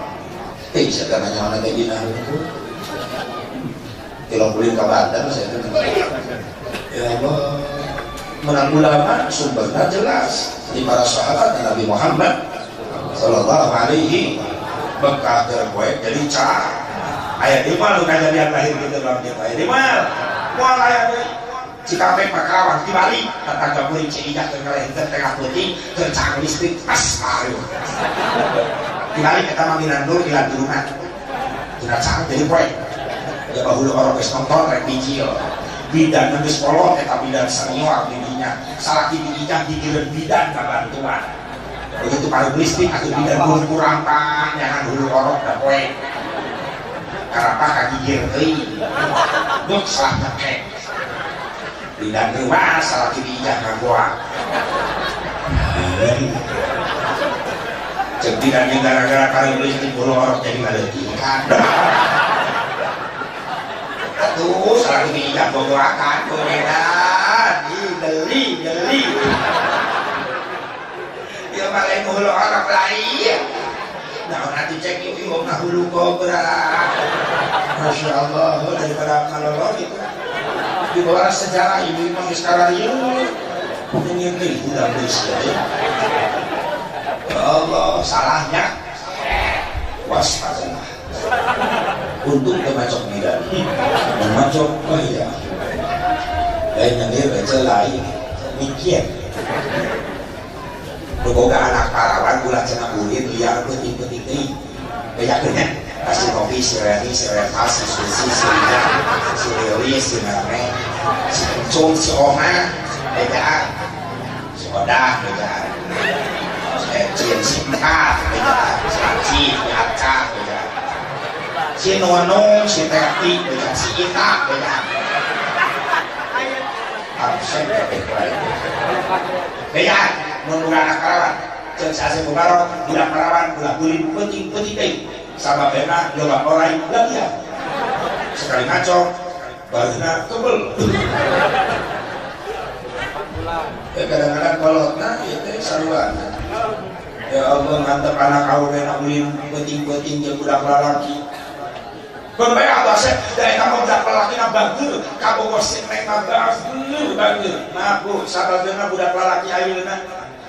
Teh segala nyawana teh dina itu. Kalau boleh ka Banten saya teh. Ya Allah. Menang ulama sumbernya jelas di para sahabat Nabi Muhammad sallallahu alaihi bekah terpoe jadi cah. Aya di mana kejadian lahir gitu dalam dia aya di mana? Moal aya deui. Cikampek Pakawan di Bali tetangga beuring Ciijah teu kalehkeun tengah peuting teu cang listrik pas ayo di Bali eta mah minandur ilan di rumah teu cang jadi poe ya bahulu orang geus nonton rek biji bidan geus kolot eta bidan senior di dinya salaki di Ciijah dikireun bidan ka bantuan begitu paling listrik atuh bidan kurang pan jangan hulu orok da poe karapa kagigir euy duk salah nyekek bidan rumah salah kiri jangan gua cek bidannya gara-gara kali listrik bulu orang jadi ngaletikan atuh salah kiri jangan gua akan goredan geli dia malah bulu orang lain nah nanti cek yuk nah hulu kobra Masya Allah daripada kalau gitu di bawah sejarah ibu imam sekarang ini menyentuh udah bersih ya Allah salahnya waspada untuk kemacok bidan memacok bahaya lainnya dia baca lain mikir berboga anak parawan bulan cenah ulin liar penting kayak kasih kopi si Reni, si Reva, si Susi, si Ida, si Lili, si Meme, si Kencung, si Oma, bejaan, si Odah, bejaan, si Ecin, si Empat, bejaan, si Aci, si Aca, bejaan, si Nunung, si Teti, bejaan, si Ita, bejaan, absen bejaan, menunggu anak perawan, cek sase bubarok, budak perawan, budak buli, penting, sama benar, yoga orang latihan sekali ngaco barunya kebel kadang-kadang kolotna itu saruan ya Allah mantap anak awewe ulin penting-penting jeung budak lalaki berbeda atasnya dari kamu budak lalaki na bagus kamu wasit neng bagus nah bu sababna budak lalaki ayeuna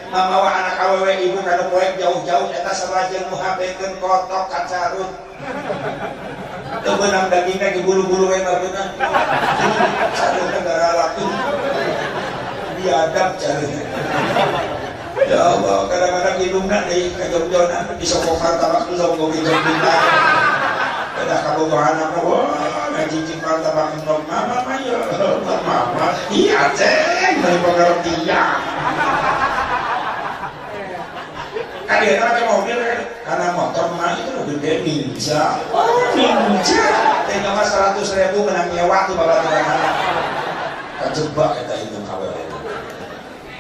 mamawa anak awewe ibu kada poek jauh-jauh eta salajeng muhabekeun kotok kacarut teu beunang dagingna ge bulu-bulu we mah beunang carut negara laku biadab carut ya Allah kadang-kadang hidungna deui ka jog-jogna disokok martabak disokok hidung bina kada kabogohan apa wah ngajicing martabak endog mama mah ya mama iya ceng dari pengertian kan dia pakai mobil karena motor mah itu lebih gede ninja tengah mas 100.000 menang nyewa tuh bapak mana kejebak kita itu kawan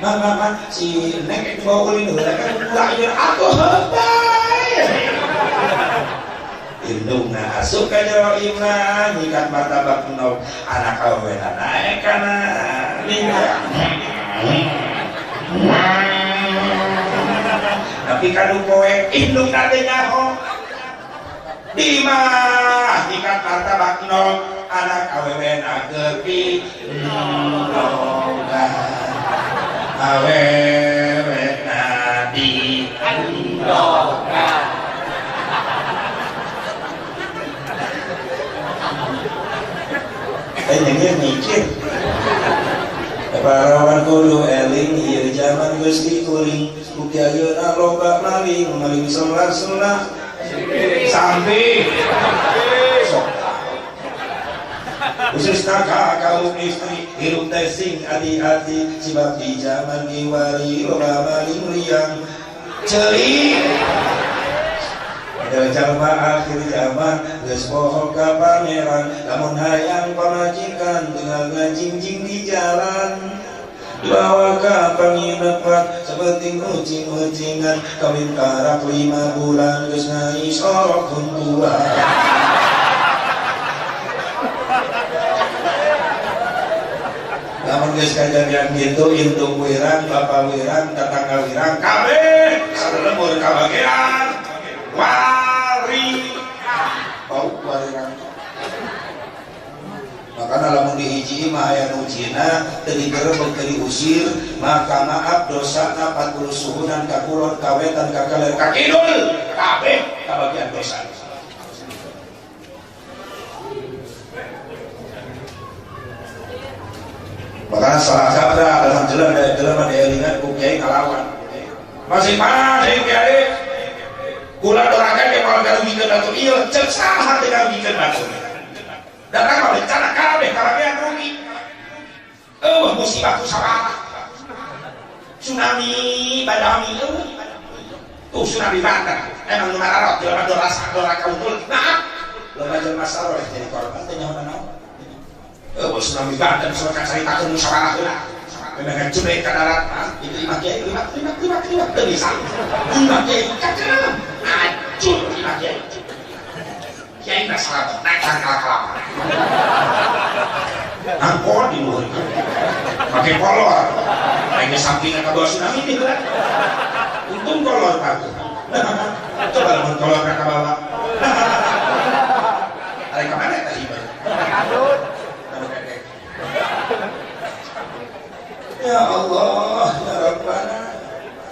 mama si neng itu bawa ulin dulu kan mulai aku hebat indungna asup ka jero imna nyikat martabak nok anak kawenan naik kana ninja tapi kadu poe indung nate nyaho di mah ikat martabak nok anak awewe nagepi awewe nadi andokan nyanyi mikir parawan kudu eling ieu jaman geus dikuring ugi ayeuna loba maling salat sunah sampai sok khususna ka kaum istri hirup teh sing hati-hati sebab di zaman kiwari loba maling liang celik ada jalma akhir zaman geus poho ka pangeran lamun hayang pamajikan dengan ngajingjing di jalan bawa ka panginapan seperti ucing-ucingan kawin karak 5 bulan geus ngaisorok huntuan lamun geus kajadian gitu indung wirang bapak wirang tetangga wirang kabeh salemur kabagean wari bau warirang makanya lamun dihiji mah aya nu cina teu digerebek teu diusir maka maaf dosana 40 suhunan ka kulon ka wetan ka kaler ka kidul kabeh kabagian dosa makanya salah sabda dalam jelema dielingan ku kiai kalawan masing-masing kiai kula dorakan ke mal garugikeun atuh ieu ceuk saha teh garugikeun atuh datang mah bencana kabeh karabean rugi musibah ku sabaraha tsunami badami tuh tsunami bandar emang nu mararot jelema doraka untul nah loba jelema saroleh jadi korban teh nyaho naon tsunami bandar sok caritakeun musyawarah heula dengan cunai ke darat itu lima kiai teu bisa lima kiai kaceram hancur lima kiai kiai nggak salah naik kalap angkor di luar pakai kolor naik di sampingnya ke bawah tsunami ini kan untung kolor pak coba lamun kolor ke bawah ada kemana tadi ya Allah ya Rabbana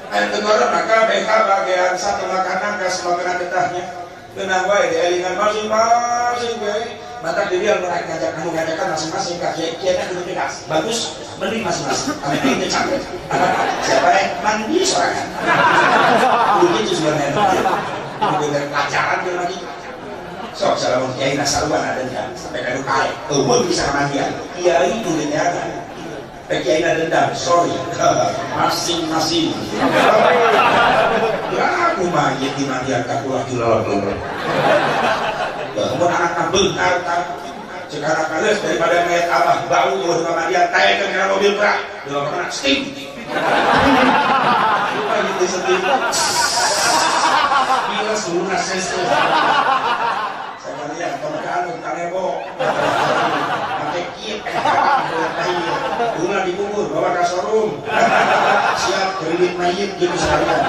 aya tegoro maka beka bagian satu makanan ka semagana betahnya geunang wae dielingan masing-masing we mata di dia ngajakan masing-masing ka kieu kudu tegas bagus mending masing-masing ame teh capek siapa yang mandi sorangan kudu kitu sebenarnya kudu pelajaran dia lagi sok salamun kiai nasaruan ada sampai ka kae eueuh bisa mandian kiai kudu dijaga Kiai ada dendam, sorry, masing-masing. Ya aku mah jadi mandian kakulah jual. Kemudian anak bentar, sekarang kalian daripada mayat abah bau kalau sama mandian, tanya ke kena mobil berat, belum pernah steam. Gitu sedih. Bila seluruh nases. Saya lihat teman-teman kanebo. Gula dikubur, bawa ke showroom siap kredit mayit gitu sekalian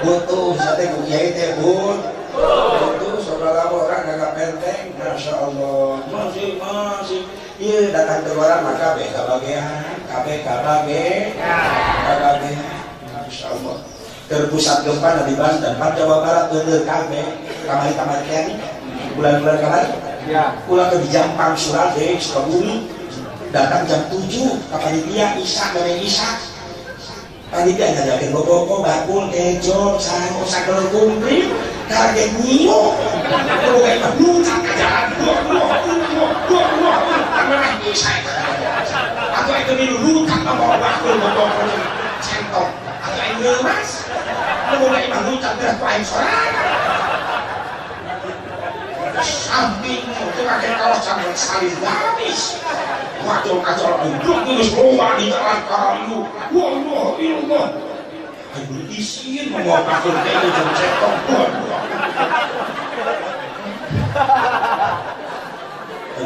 butuh sate ku kiai teh butuh saudara orang gak penteng Masya Allah masing-masing iya datang ke orang maka kabagean Masya Allah terpusat gempa di Banten Jawa Barat bener kabeh kamari kiai bulan-bulan kemarin pulang ke Jampang Surade Sukabumi datang jam 7 ke panitia Isya dari Isya panitia ngajakin bobo bakul kejo sango sakal kumpri kaget nyiyo kalau kayak menuncang ke jalan karena Isya atau itu dilulukan bawa bakul bobo centok atau yang lemas kalau kayak menuncang ke paling sorak samping itu pakai kaos sampai salin habis kacau duduk terus lomba di jalan kayu wah ilah ayo isin mau pakul kayak itu cetok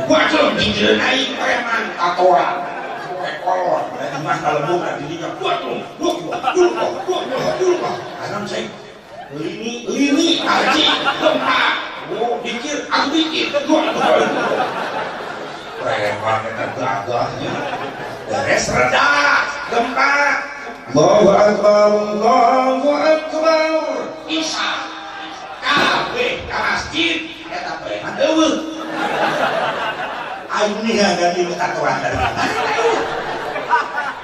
wajah tinggal naik preman tatoan pakai kolor dari mas kalau bukan dirinya dulu anam saya lini haji gempa pikir, aku pikir preman kita gagahnya beres reda gempa Allahu Akbar Isya kabeh ka masjid eta preman eueuh aing ninggalkeun di tatoan dari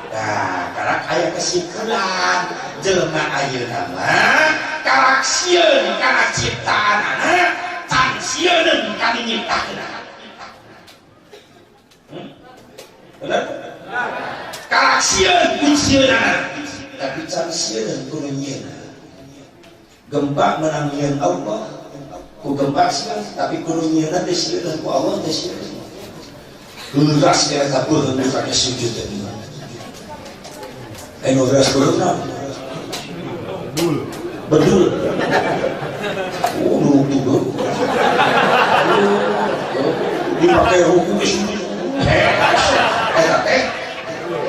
nah karena aya kesimpulan jelema ayeuna mah kalaksieun kana ciptaanana tan sieun kana nyiptakeun Benar? Kalaksieun unsieunana tapi can sieun kudu nyieun. Gempa menang nyieun Allah ku gempa sieun tapi kudu nyieun teh sieun ku Allah teh sieun. Geus kira kabeuh nu kake sujud teh. Anu geus beurna. Bedul. Dulu. Dipakai hukum sujud.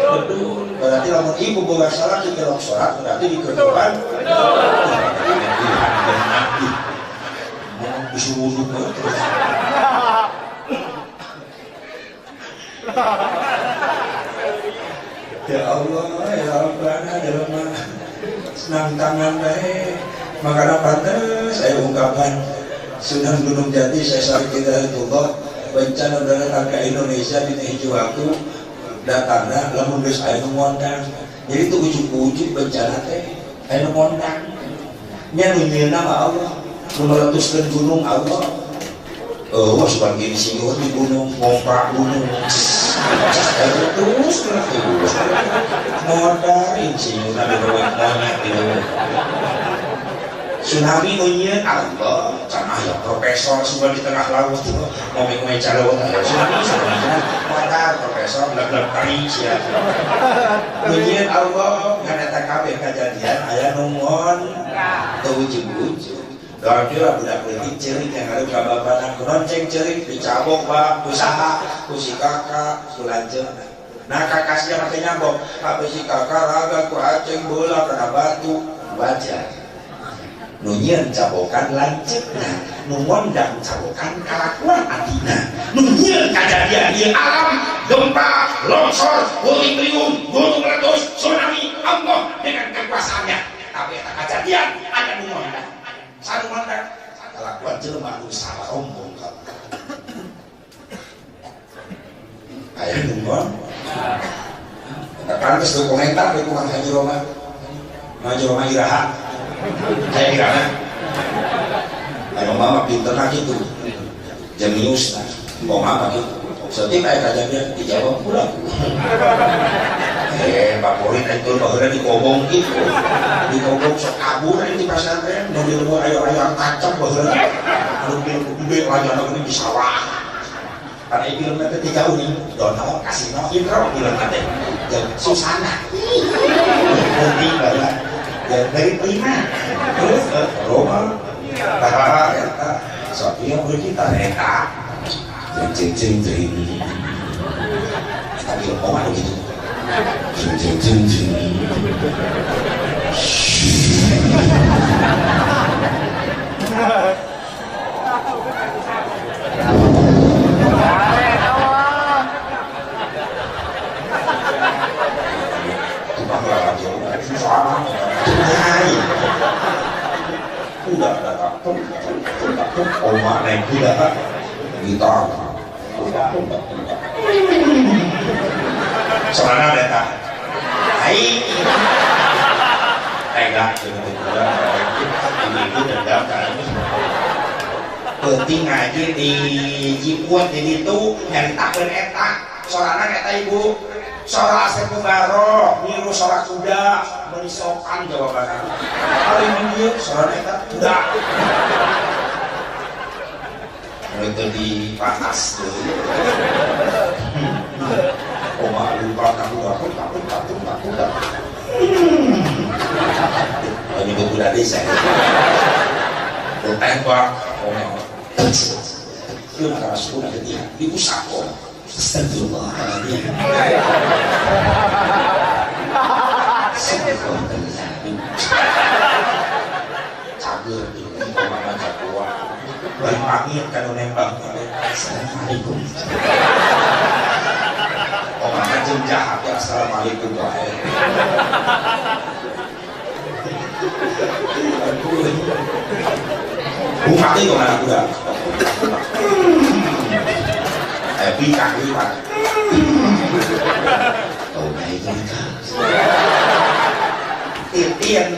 Betul. Berarti lamun ibu bawa salat di kelok sholat berarti di kedepan. Disuruh wudhu terus. Ya Allah, ya Rabbana, ya Rabbana, senang tangan baik. Makanya pantas saya ungkapkan Sunan Gunung Jati saya Syarif Hidayatullah bencana datang ke Indonesia di hijau waktu datangnya lamun geus aya nu ngondang. Jadi itu ujuk-ujuk bencana teh aya nu ngondang. Nya nu nyieun nama Allah, nu meletuskeun gunung Allah. Wah sebagian singgah di gunung, ngompak gunung. Terus ngodain singgah ada bawah monyet gitu. Tsunami nyieun Allah, cenah ya profesor semua di tengah laut tuh ngomong-ngomong cara tsunami modal profesor blak-blak kali sia. Nyieun Allah nganeta kabeh kejadian aya nu ngon teu ujug-ujug. Doang kira budak leutik ceurik yang ada kababanan kunonceng ceurik dicabok bak usaha ku si kakak ku lanceun. Nah kakak sia make nyambok, "Apa si kakak raga ku aceng bola kana batu wajar." Nu nyieun cabokan lanceukna, nu ngondang cabokan kalakuan atina. Nu nyieun kajadian ieu alam, gempa, longsor, puting-beliung, gunung meletus, tsunami, Allah dengan kekuasaannya. Tapi eta kajadian ada nu ngondang. Sanu ngondang kalakuan jelema nu salah rombong ka. Aya nu ngondang. Eta pantes tu komentar di Kumang Haji Roma. Haji Roma Iraha. Saya kira kalau mama pinter lagi tuh jenius lah mau mama gitu setiap kayak kejadian dijawab pulang Pak Polit itu bahwa dikobong gitu dikobong sok kabur di pesantren mobil mau ayo-ayo kacang bahwa mobil gede aja ini di sawah karena film nanti tiga uni Donald Kasino intro film nanti Susana nanti bahwa dari prima terus Roma kakak eta Sofia berkita eta jeng tapi omongan begitu jeng udah datang omak naik kuda gitar soalnya ada hai tega ini itu dendam kan penting ngaji di Cipuat jadi itu nyari takun etak soalnya kata ibu soal asep mubaro niru soal kuda menisokan jawabannya paling mendiuk soal eta kuda itu di panas tuh oma lupa kuda ini kuda desa tembak oma itu antara suku dan dia ibu sako astagfirullahaladzim cager di rumah Jawa balik pangit kan nembak assalamualaikum orang kacung jahat ya assalamualaikum bupati kok mana kuda bintang lipat oh baik titian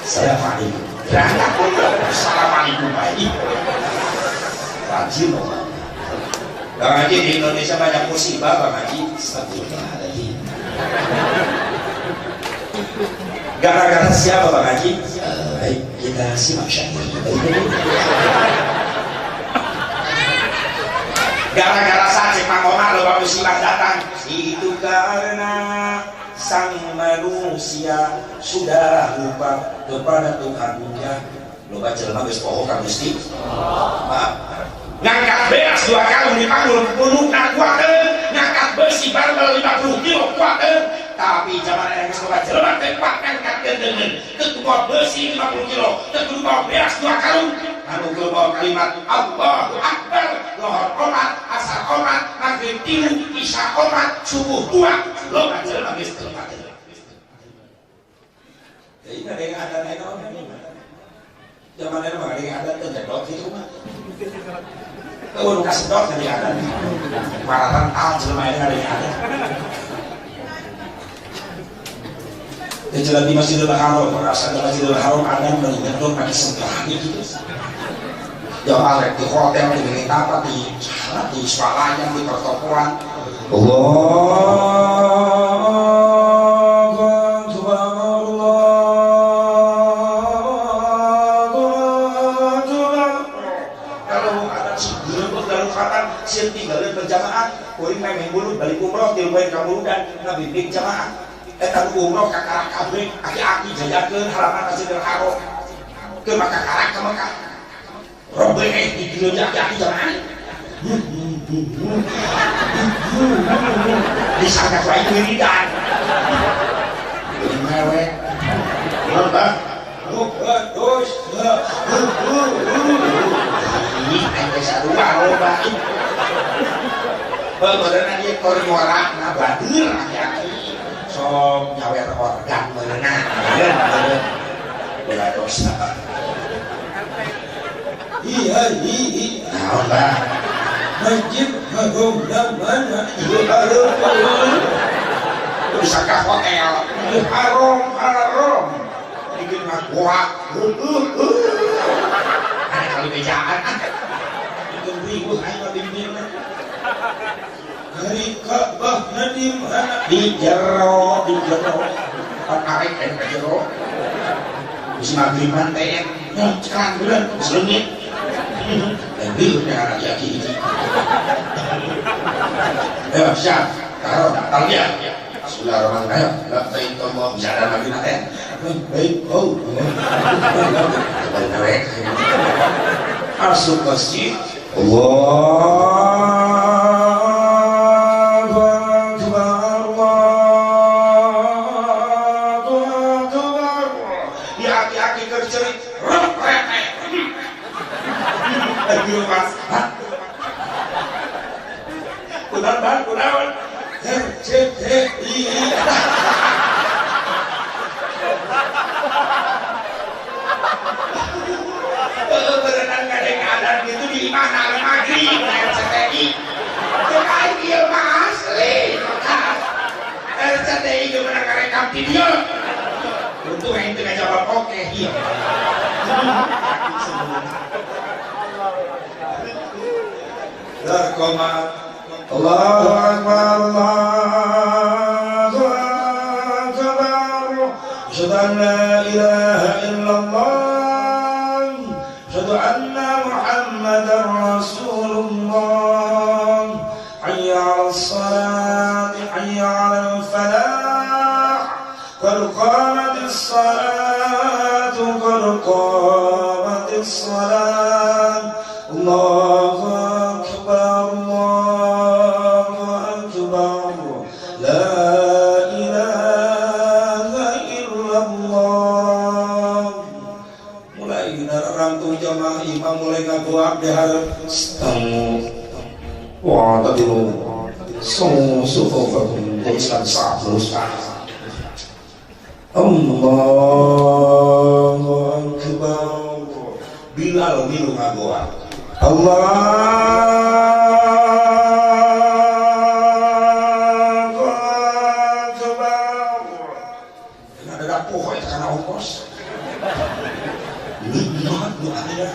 Assalamualaikum. Assalamualaikum baik. tajil loh. Bang Haji di Indonesia banyak musibah Bang Haji. Astagfirullahaladzim. Gara-gara siapa Bang Haji? Baik, kita simak syahid. Gara-gara saja Mang Omar lupa musibah datang. Itu karena sang manusia sudah lupa kepada Tuhannya. Lupa jelma geus poho ka Gusti. Maaf. Ngangkat beas 2 kalung di panggul gunung nak kuateun, ngangkat besi barbel 50 kilo kuateun. Tapi zaman yang geus loba jelema teh pak ngangkat gendeungeun, teu bawa besi 50 kilo, teu bawa beas 2 kalung. Anu kudu bawa kalimat Allahu Akbar, lohor omat, asar omat, maghrib 3, isya omat, subuh 2. Loba jelema geus teu paten. Jadi ada yang ada zaman itu mah ada terjadot itu mah. Kalau kasih dot tadi ada. Maratan tahun selama ini ada yang ada. Kejelas di Masjidil Haram, merasa di Masjidil Haram ada menyentuh pakai sebelah gitu. Jauh di hotel, di apa, di swalayan, di pertokoan. Sieun tinggalin berjamaah, kuring memang bulu balik umroh di rumah kamu dan ngabimbing jamaah. Eta umroh kakak kabeh, aki-aki jajakeun halaman Masjidil Haram. Ke maka karak ke Mekah. Robe di dieu aki-aki jamaah. Disangka wae wiridan. Mewek. Lomba. Dos. Ini ente sarua loba. Beneran dia kor nyorak na badir aki-aki sok nyawer organ meunang bener bola dosa. Iya naon bah Masjid Haram mana ieu haram bisa ka hotel haram bikin mah kuat ada kali bejaan bikin ribut ayo bimbing hari Ka'bah di mana? Di jero. Pakai kan jero. Bisa magriban teh. Nah, sekarang bulan selengit. Dan bilurnya anak yaki ini. Ayo, siap. Taruh, datang ya. Bismillahirrahmanirrahim. Labbaik Allah. Bisa ada lagi nanti. Baik, oh. Kembali nawek. Masuk masjid. Allah. Kunaon RCTI berenang kadang adat gitu di mana maghrib RCTI kayak dia mah asli RCTI itu menang rekam video untuk yang itu jawab oke iya Komat Allahu Akbar Allahu Akbar Asyhadu an la ilaha illallah Asyhadu anna Muhammadar Rasulullah Hayya 'alas salati hayya 'alal falah qad qamatis salatu qad qamatis salat Allahu Akbar Allahu Akbar La ilaha illallah mulai narangtung jamaah imam mulai ngabuak diharap wa tadilu sufufakum teruskan sah teruskan Allahu Akbar Bilal milu ngabuak Allahu Akbar dengan ada poho itu karena ongkos lihat doanya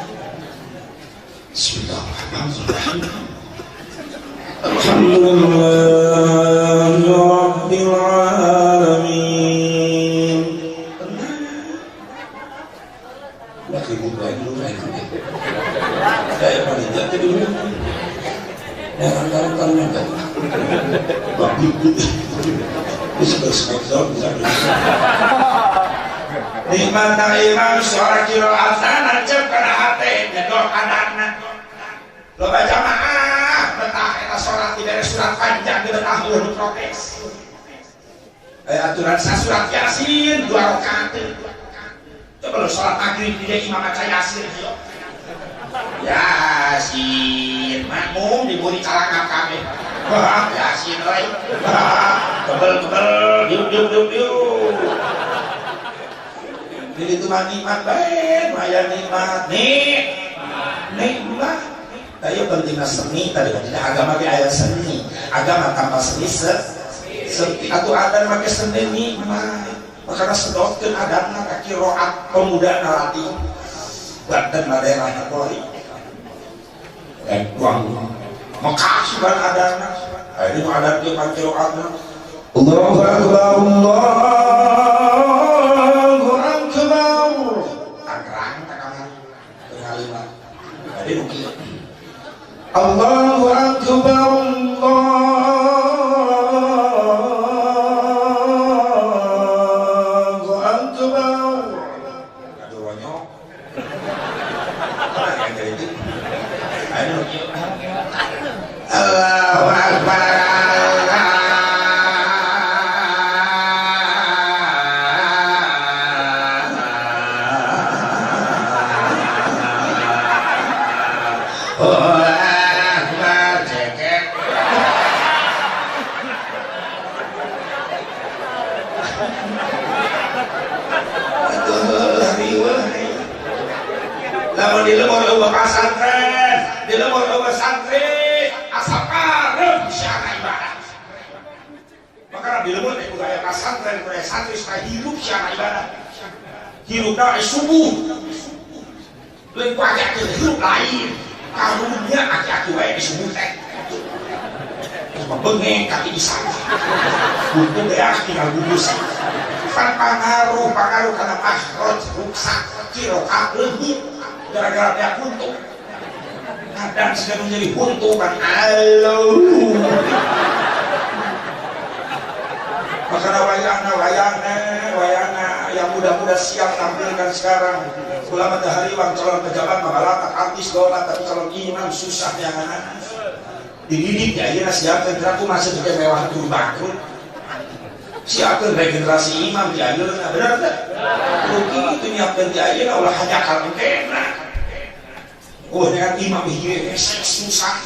Bismillahirrahmanirrahim. Alhamdulillahi Rabbil Alamin. Lagi buka dulu kayak panitia tadi dulu. Kawan-kawan enggak. Babi bisa berspektor bisa. Nikmat iman suara kiroatan nancep kana hati nyedok anakna. Loba jamaah betah eta salat di dari surat panjang di betah ulun protes. Aturan surat Yasin 2 rakaat. Coba lo salat maghrib di imam maca Yasin yo. Yasin makmum diburi calangap kami. Wah, Yasin euy. Kebel diuk. Jadi itu nikmat baik, maya nikmat nikmat. Tayo pentingnya seni tadi tidak agama ke ayat seni, agama tanpa seni seperti atau ada pakai seni nikmat. Makanya sedotkeun adatna kaki roat pemuda nalati badan daerahna Polri. Uang Mekah sudah adana. Ini adat dia pakai roatna. Allahu Akbar Allahu Akbar. Tangerang takaman kalimat. Jadi mungkin Allahu Akbar Allahu Akbar. Aduh wanyok. Apa yang jadi? Ayo mungkin Allahu Akbar. Lamun di lemur eueuh pasantren, di lemur eueuh santri, asal karep syara ibadah. Maka di lemur teh kudu aya pasantren, kudu aya santri supaya hidup syara ibadah. Hirupna subuh. Lain ku aki-aki hirup lain. Karunya aki-aki wae di subuh teh. Bengeng kaki di sana. Untung beak tinggal bubus. Kan pengaruh karena mahroj ruksak kirokat leuhit. Gara-gara dia buntung kadang sudah menjadi buntung kan halo makanya wayangna yang muda-muda siap tampilkan sekarang ulama dahariwan calon pejabat mabalata artis dola tapi calon imam susah yang anak dididik ya ayeuna siapkan aku masih juga mewah turun bangkrut siapkan regenerasi imam di ayeuna benar tak? Rugi itu nyiapkan di ayeuna ulah hanya kalau kena oh dengan imam hijau susah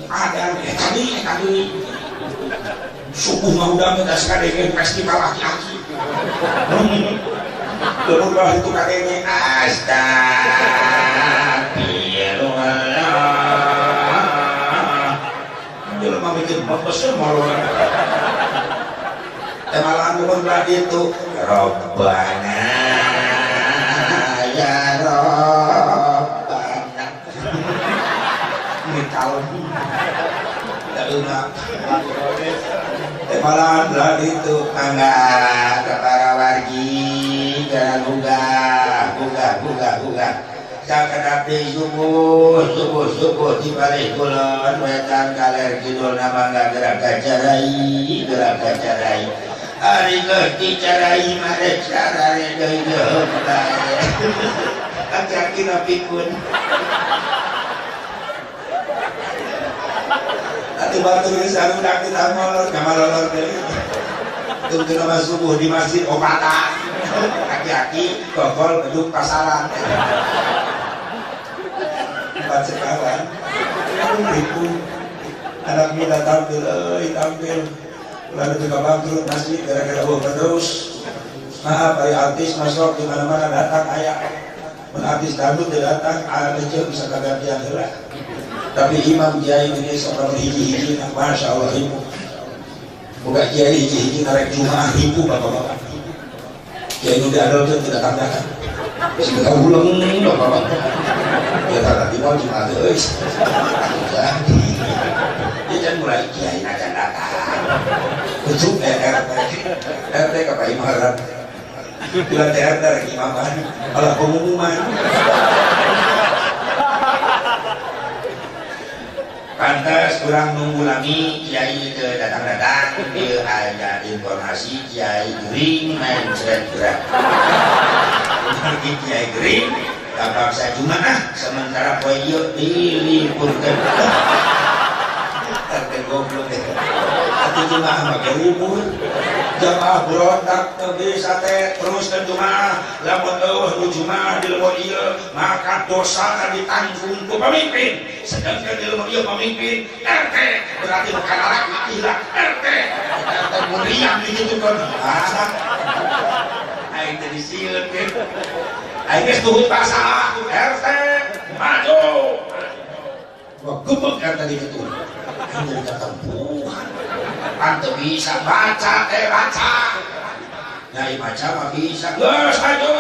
ada tadi subuh mau udah minta sekali dengan festival aki-aki berubah itu katanya astagfirullah dia mau bikin pembesar malu malahan pun berarti itu Rabbana ya kalau tidak lunak malahan berarti itu enggak kepara wargi jangan buka jangan abdi subuh di balik kulon wetan kaler kidul nama enggak gerak gajarai hari ngerti carai marek carare doido aki-aki napikun batu ini selalu udah kita molor kamalolor dari itu nama subuh di masjid obatan aki-aki gogol beduk pasaran empat sekawan ribu anak muda tampil lalu juga bangkrut masjid gara-gara terus maaf ayah artis masuk di mana-mana datang ayah artis dangdut dia datang ayah kecil bisa kegantian heula tapi imam kiai ini seorang hiji-hiji masya Allah ibu bukan kiai hiji-hiji narek jumaah ibu bapak-bapak kiai ini diadol itu tidak tandakan sudah ulang dong bapak ya tadi mau cuma terus jadi dia kan mulai kiai akan datang untuk RT ke Pak Imaran bila RT lagi imaman malah pengumuman pantas kurang mengulangi kiai ke datang-datang dia ada informasi kiai gering main seret gerak lagi kiai gering kapal saya Jumaah sementara poe ieu dilipurkeun teh goblok teh atuh Jumaah mah libur jamaah berontak teu bisa teh teruskeun Jumaah lamun eueuh nu Jumaah di leuweung ieu maka dosana ditanggung ku pamimpin sedangkan di leuweung ieu pamimpin RT berarti bukan anak ilah RT RT muriang digitukeun aing teh disieun ge aing geus tuhut pasah RT maju wah gebeg RT digitukeun aing jadi katampuhan ante bisa baca baca nyai baca mah bisa geus maju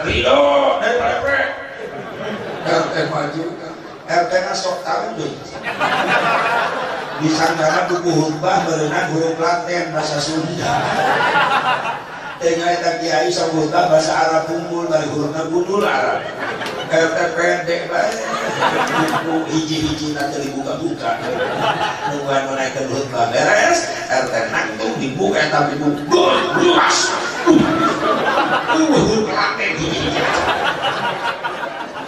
Ridho dari RT RT maju RT na sok tahu deh disangkana buku khutbah berenang huruf Latin bahasa Sunda tengah eta kiai sabutna bahasa Arab kumpul dari hurufna gundul Arab RT pendek bae buku hiji-hiji nanti dibuka-buka nungguan menaikkan khutbah beres RT nangtung dibuka eta buku luas huruf Latin hiji-hiji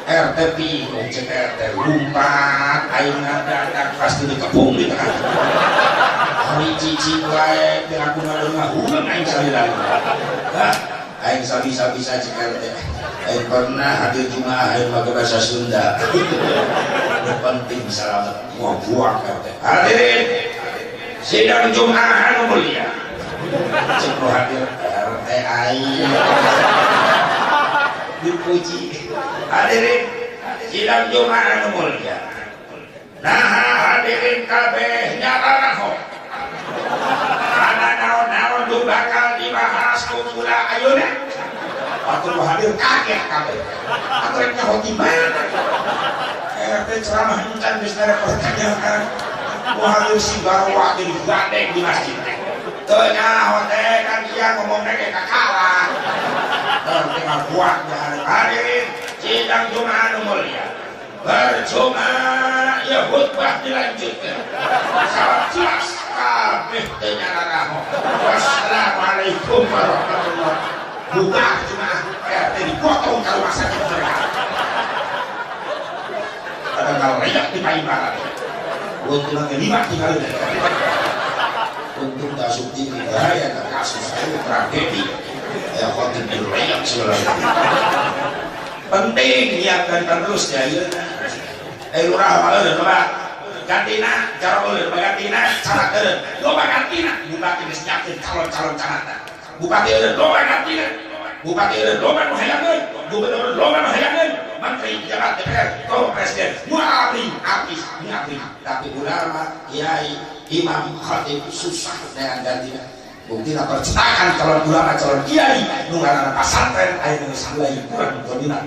RT bingung cek RT lumpat aing ngadadak pasti dikepung di tengah hari cicing wae teh aku ngadeung aing salila aing sabisa-bisa cek RT aing pernah hadir Jumaah aing pakai bahasa Sunda penting salamet mau buang RT hadirin sidang Jumaah anu mulia cek nu hadir RT aing dipuji hadirin sidang Jumaah anu mulia nah hadirin kabeh nyaranaho ana naon-naon nu bakal dibahas ku kula ayeuna atuh nu hadir kaget kabeh atuh rek nyaho di mana RT ceramah encan geus nere pertanyaan nu hadir si garwa di gandeng di masjid teu nyaho teh kan dia ngomong ge kakala tengah buat hadirin sidang Jumaah anu mulia percuma ya khutbah dilanjutkan salam jelas kabeh teu nyararaho wassalamualaikum warahmatullahi buka Jumaah RT dipotong ka rumah sakit mereka ada ngaleyak di Paimaran untung ngelima tinggal untung tak subtiti bahaya tak kasus itu tragedi ya khotib dirayam sebenarnya penting nyiapkan terus ya lurah maleun loba gantina cara maleun gantina cara eureun loba gantina bupati geus nyiapkeun calon-calon canata bupati eureun loba gantina bupati eureun loba nu hayangeun gubernur loba nu hayangeun menteri pejabat DPR kalau presiden mual abdi tapi ulama kiai imam khatib susah dengan gantina buktina percetakan calon ulama calon kiai nu ngaranna pasantren aya nu salai kurang dominan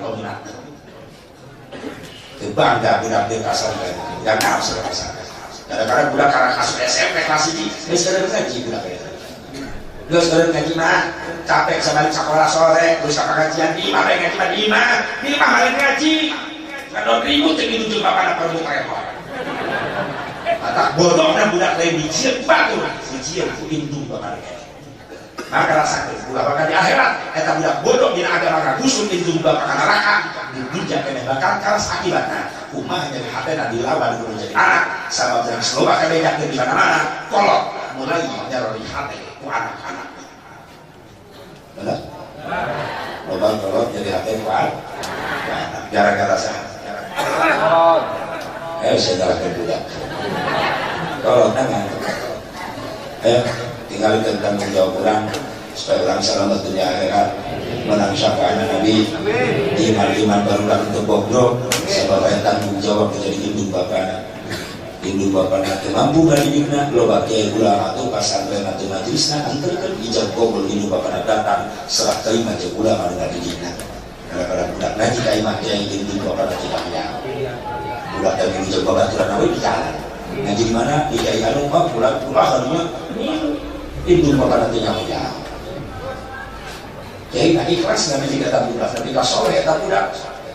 teu bangga budak di pasantren yang naon salah pasantren kadang-kadang budak karena kasus SMP kelas 1 geus eureun ngaji budak geus eureun ngaji mah capek sabalik sekolah sore terus ka pengajian di imah ngaji mah di imah balik ngaji ngadon ribut teh dituju bapana perlu repot mata bodohna budak lain dijieun batur dijieun ku indung bapana maka rasakeun ulah bakal di akhirat eta budak bodoh dina agama ngagusun indung bapana neraka dijak keneh bakal karas akibatna kumaha jadi hatena dilawan kudu jadi anak sabab jeung loba kabedakeun di mana-mana kolot mulai nyarori hate ku anak-anak bener loba kolot jadi hate ku anak gara-gara saha saya jelaskan budak kalau tangan tinggal tanggung jawab orang supaya orang selamat dunia akhirat menang syafaat Nabi iman barulah untuk bobrok sebab yang tanggung jawab menjadi indung bapak nanti mampu ngadidikna loba kiai ulama atau pasantren atau majelisna antarkan ijab gobol indung bapak datang serah terima je ulama ngadidikna Kadang-kadang budak ngaji kayak imah kiai di bapak nanti banyak. Budak dari mencoba baturan nawi di jalan. Ngaji di mana? Di kiai anu mah pulang harunya itu bapak nanti banyak. Kiai nggak ikhlas nggak mesti kata budak, tapi kalau soleh kata budak.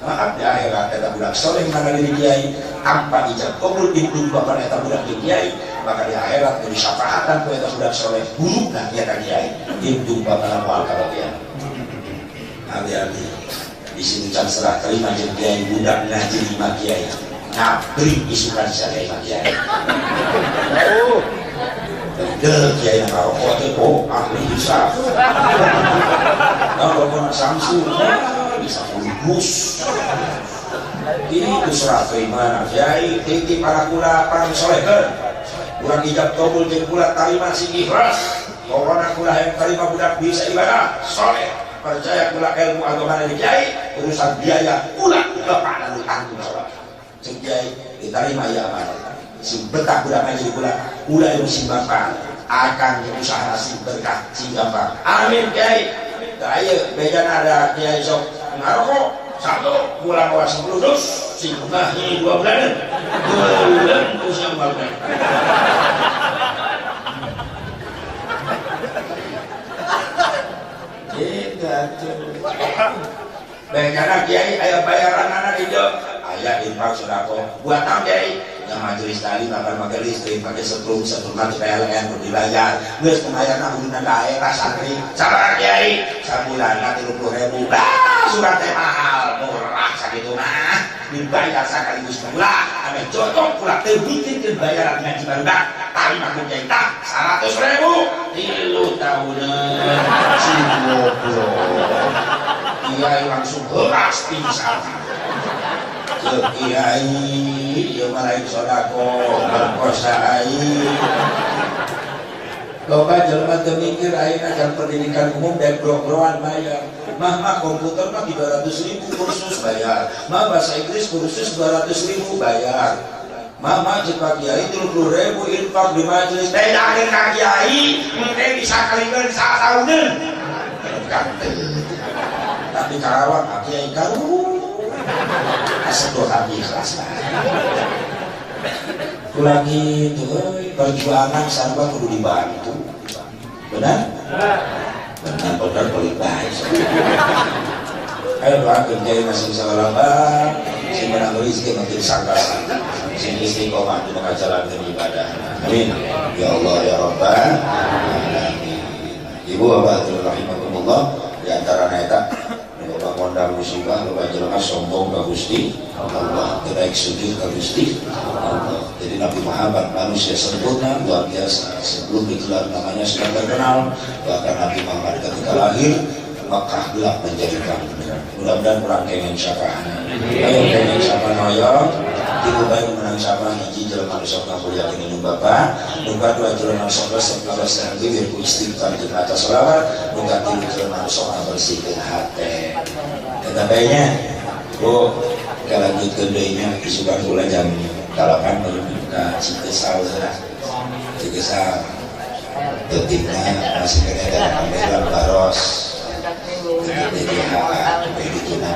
Maaf ya akhirat kata budak soleh mana dari kiai tanpa ijab kabul itu bapak kata budak di kiai, maka di akhirat jadi syafaatan kata budak soleh buruk nah dia kan kiai itu bapak awal kalau dia hati-hati di sini kan serah terima jadi kiai budak ngaji lima kiai ngabri isukan saya lima kiai kiai yang rokok itu ahli hisab kalau kena samsu bisa fulgus itu serah terima kiai tinggi para kula para soleh kurang ijab kabul dan kula terima sing ikhlas pokoknya kula yang terima budak bisa ibadah soleh percaya kula ilmu agama dari kiai urusan biaya kula bapak dan tanggung jawab sing kiai diterima ya aman sing betah budak ngaji kula yang sing bapak akan usaha sing berkah sing gampang amin kiai ayo bejan ada kiai sok ngarokok satu bulan bawa 10 dus sing ngahi 2 bulan terus yang bagus bejan kiai ayo bayaran anak hidup ayah infak sodako buat tam kiai yang majelis tadi bakal pakai listrik pakai setrum mati PLN berdibayar nges pembayaran ahunan daerah santri sabar kiai sebulan 30.000 suratnya mahal murah sakitu mah dibayar sekaligus pula ame cocok pula terbikin ke bayaran ngaji barudak tari makin kiai tak 100.000 3 tahunan si goblok kiai langsung beras pingsan kiai ya malaik sodako berkosai loba jelma temikir aina dan pendidikan umum dan bro-broan bayar mah komputer mah 300.000 kursus bayar mah bahasa Inggris kursus 200.000 bayar mama jika kiai 30.000 infak di majelis bedakin kak kiai mungkin bisa kalikan saat tahunan tapi karawang kak kiai karu sedoh hati ikhlas lagi itu perjuangan sarwa kudu dibantu benar? benar paling baik ayo doakan kiai masih bisa lambat si menang rezeki makin sangkasan si istiqomah di mengajalankan ibadah amin ya Allah ya Rabbal alamin ibu bapak rahimakumullah di antara neta mondar musibah lupa jelema sombong ke Gusti Allah tidak sujud ke Gusti Allah jadi Nabi Muhammad manusia sempurna luar biasa sebelum digelar namanya sudah terkenal bahkan Nabi Muhammad ketika lahir Makkah gelap menjadi terang mudah-mudahan kurang kengen syafaat ayo kengen syafaat noyong ibu baik menang syafaat hiji jelema sok kuliah ini bapak nuka dua jelema sok setelah sehari berku istighfar di atas selawat nuka tiga jelema sok bersihkan hati tetapinya kita lanjutkan dehnya isukan pula jam 8 kita cikesal detiknya masih kena dalam kamera baros jadi hak bedikina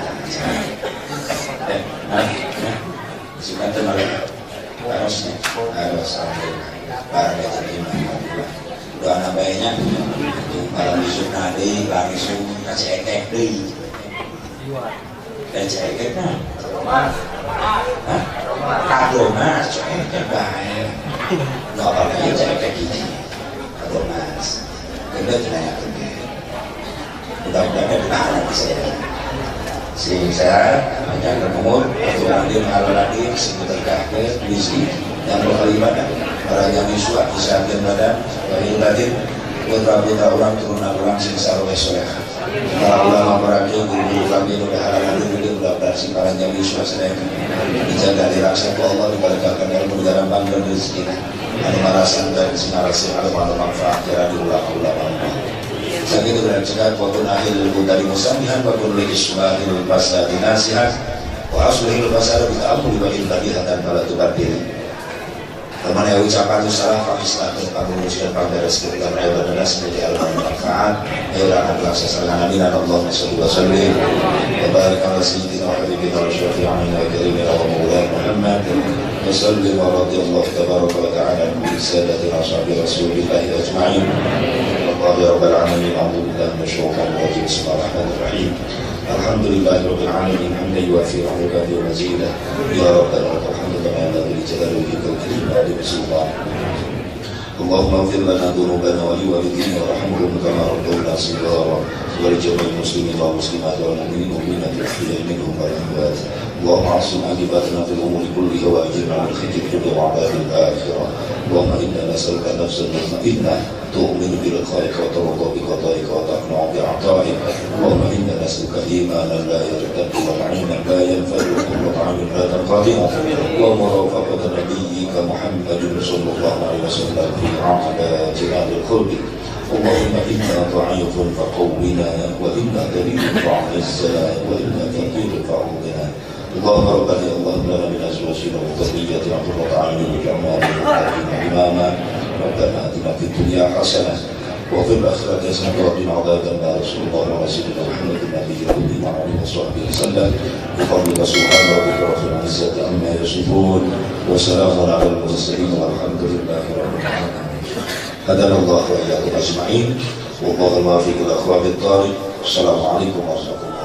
isukan teman barosnya baros barang jadi doa nabainya malam isuk nadi langsung kasih ekek deh ceket nah kado mas ceket baik nggak apa-apa ceket gini kado mas kita tidak pergi mudah-mudahan ada bisa si saya jangan umur atau nanti malam lagi seputar kakek visi yang berkalimadah para yang isua bisa ambil badan bagi batin putra-putra orang turunan orang singsa oleh soleh para ulama para guru kami udah halangan dulu udah berhasil para yang isua sedang dijaga dirasa ku Allah diberkakan ilmu dalam bangga rezeki ada marasan dan sinarasi ada manfaat kira diulang saat itu bercakap waktu akhir dari musamihan waktu lagi subahil pasal dinasihat wa aslihil pasal kita amul bagi lagi hatan pada tubar diri Kemana ucapan salam kami selalu kami mengucapkan pada rezeki kami yang berderas menjadi al-manfaat. Ayolah adalah sesalan amin. Allahumma shalli wa sallim wa barik ala sayyidina wa habibina wa syafi'ina wa karimina wa maulana Muhammad wa sallim wa radiyallahu tabaraka wa ta'ala bi sadatina ashabi Rasulillah ajma'in. Allah ya rabbal alamin. A'udzu billahi minasyaitonir rajim. Bismillahirrahmanirrahim. Alhamdulillahirabbil alamin hamdan yuwafi wa mazida ya rabbana alhamdulillah alladzi jalala wajhika wa sultan. Allahumma ighfir lana dhunubana wa liwalidina warhamhum kama rabbawna shighara wa li jami'il muslimin wal muslimat wal mu'minin wal mu'minat al-ahya'i minhum wal amwat. Allahumma asim aqibatana fil umuri kulliha wa ajirna min khizyi dunya wa 'adhabil akhirah. Allahumma inna nas'aluka nafsan mutma'innah تؤمن بلقائك وترضى بقضائك وتقنع بعطائك. اللهم انا نسالك ايمانا لا يرتد وعينا لا ينفد وقرة عين لا تنقطع. اللهم رافقة نبيك محمد صلى الله عليه وسلم في عقباتنا بالخلق. اللهم انا ضعيف فقونا وانا دليل فاعزنا وانا فقير فاعوذنا. اللهم ربنا يا الله لنا من ازواجنا وذريتنا قرة اعين واجعلنا للمتقين اماما. ربنا اتنا في الدنيا حسنه وفي الاخره حسنه وقنا عذاب النار. صلى الله على سيدنا محمد النبي الامي وعلى اله وصحبه وسلم بفضلك سبحان ربك رب العزه عما يصفون وسلام على المرسلين والحمد لله رب العالمين. هدانا الله واياكم اجمعين والله الموفق للاخوان الطارق. السلام عليكم ورحمه الله.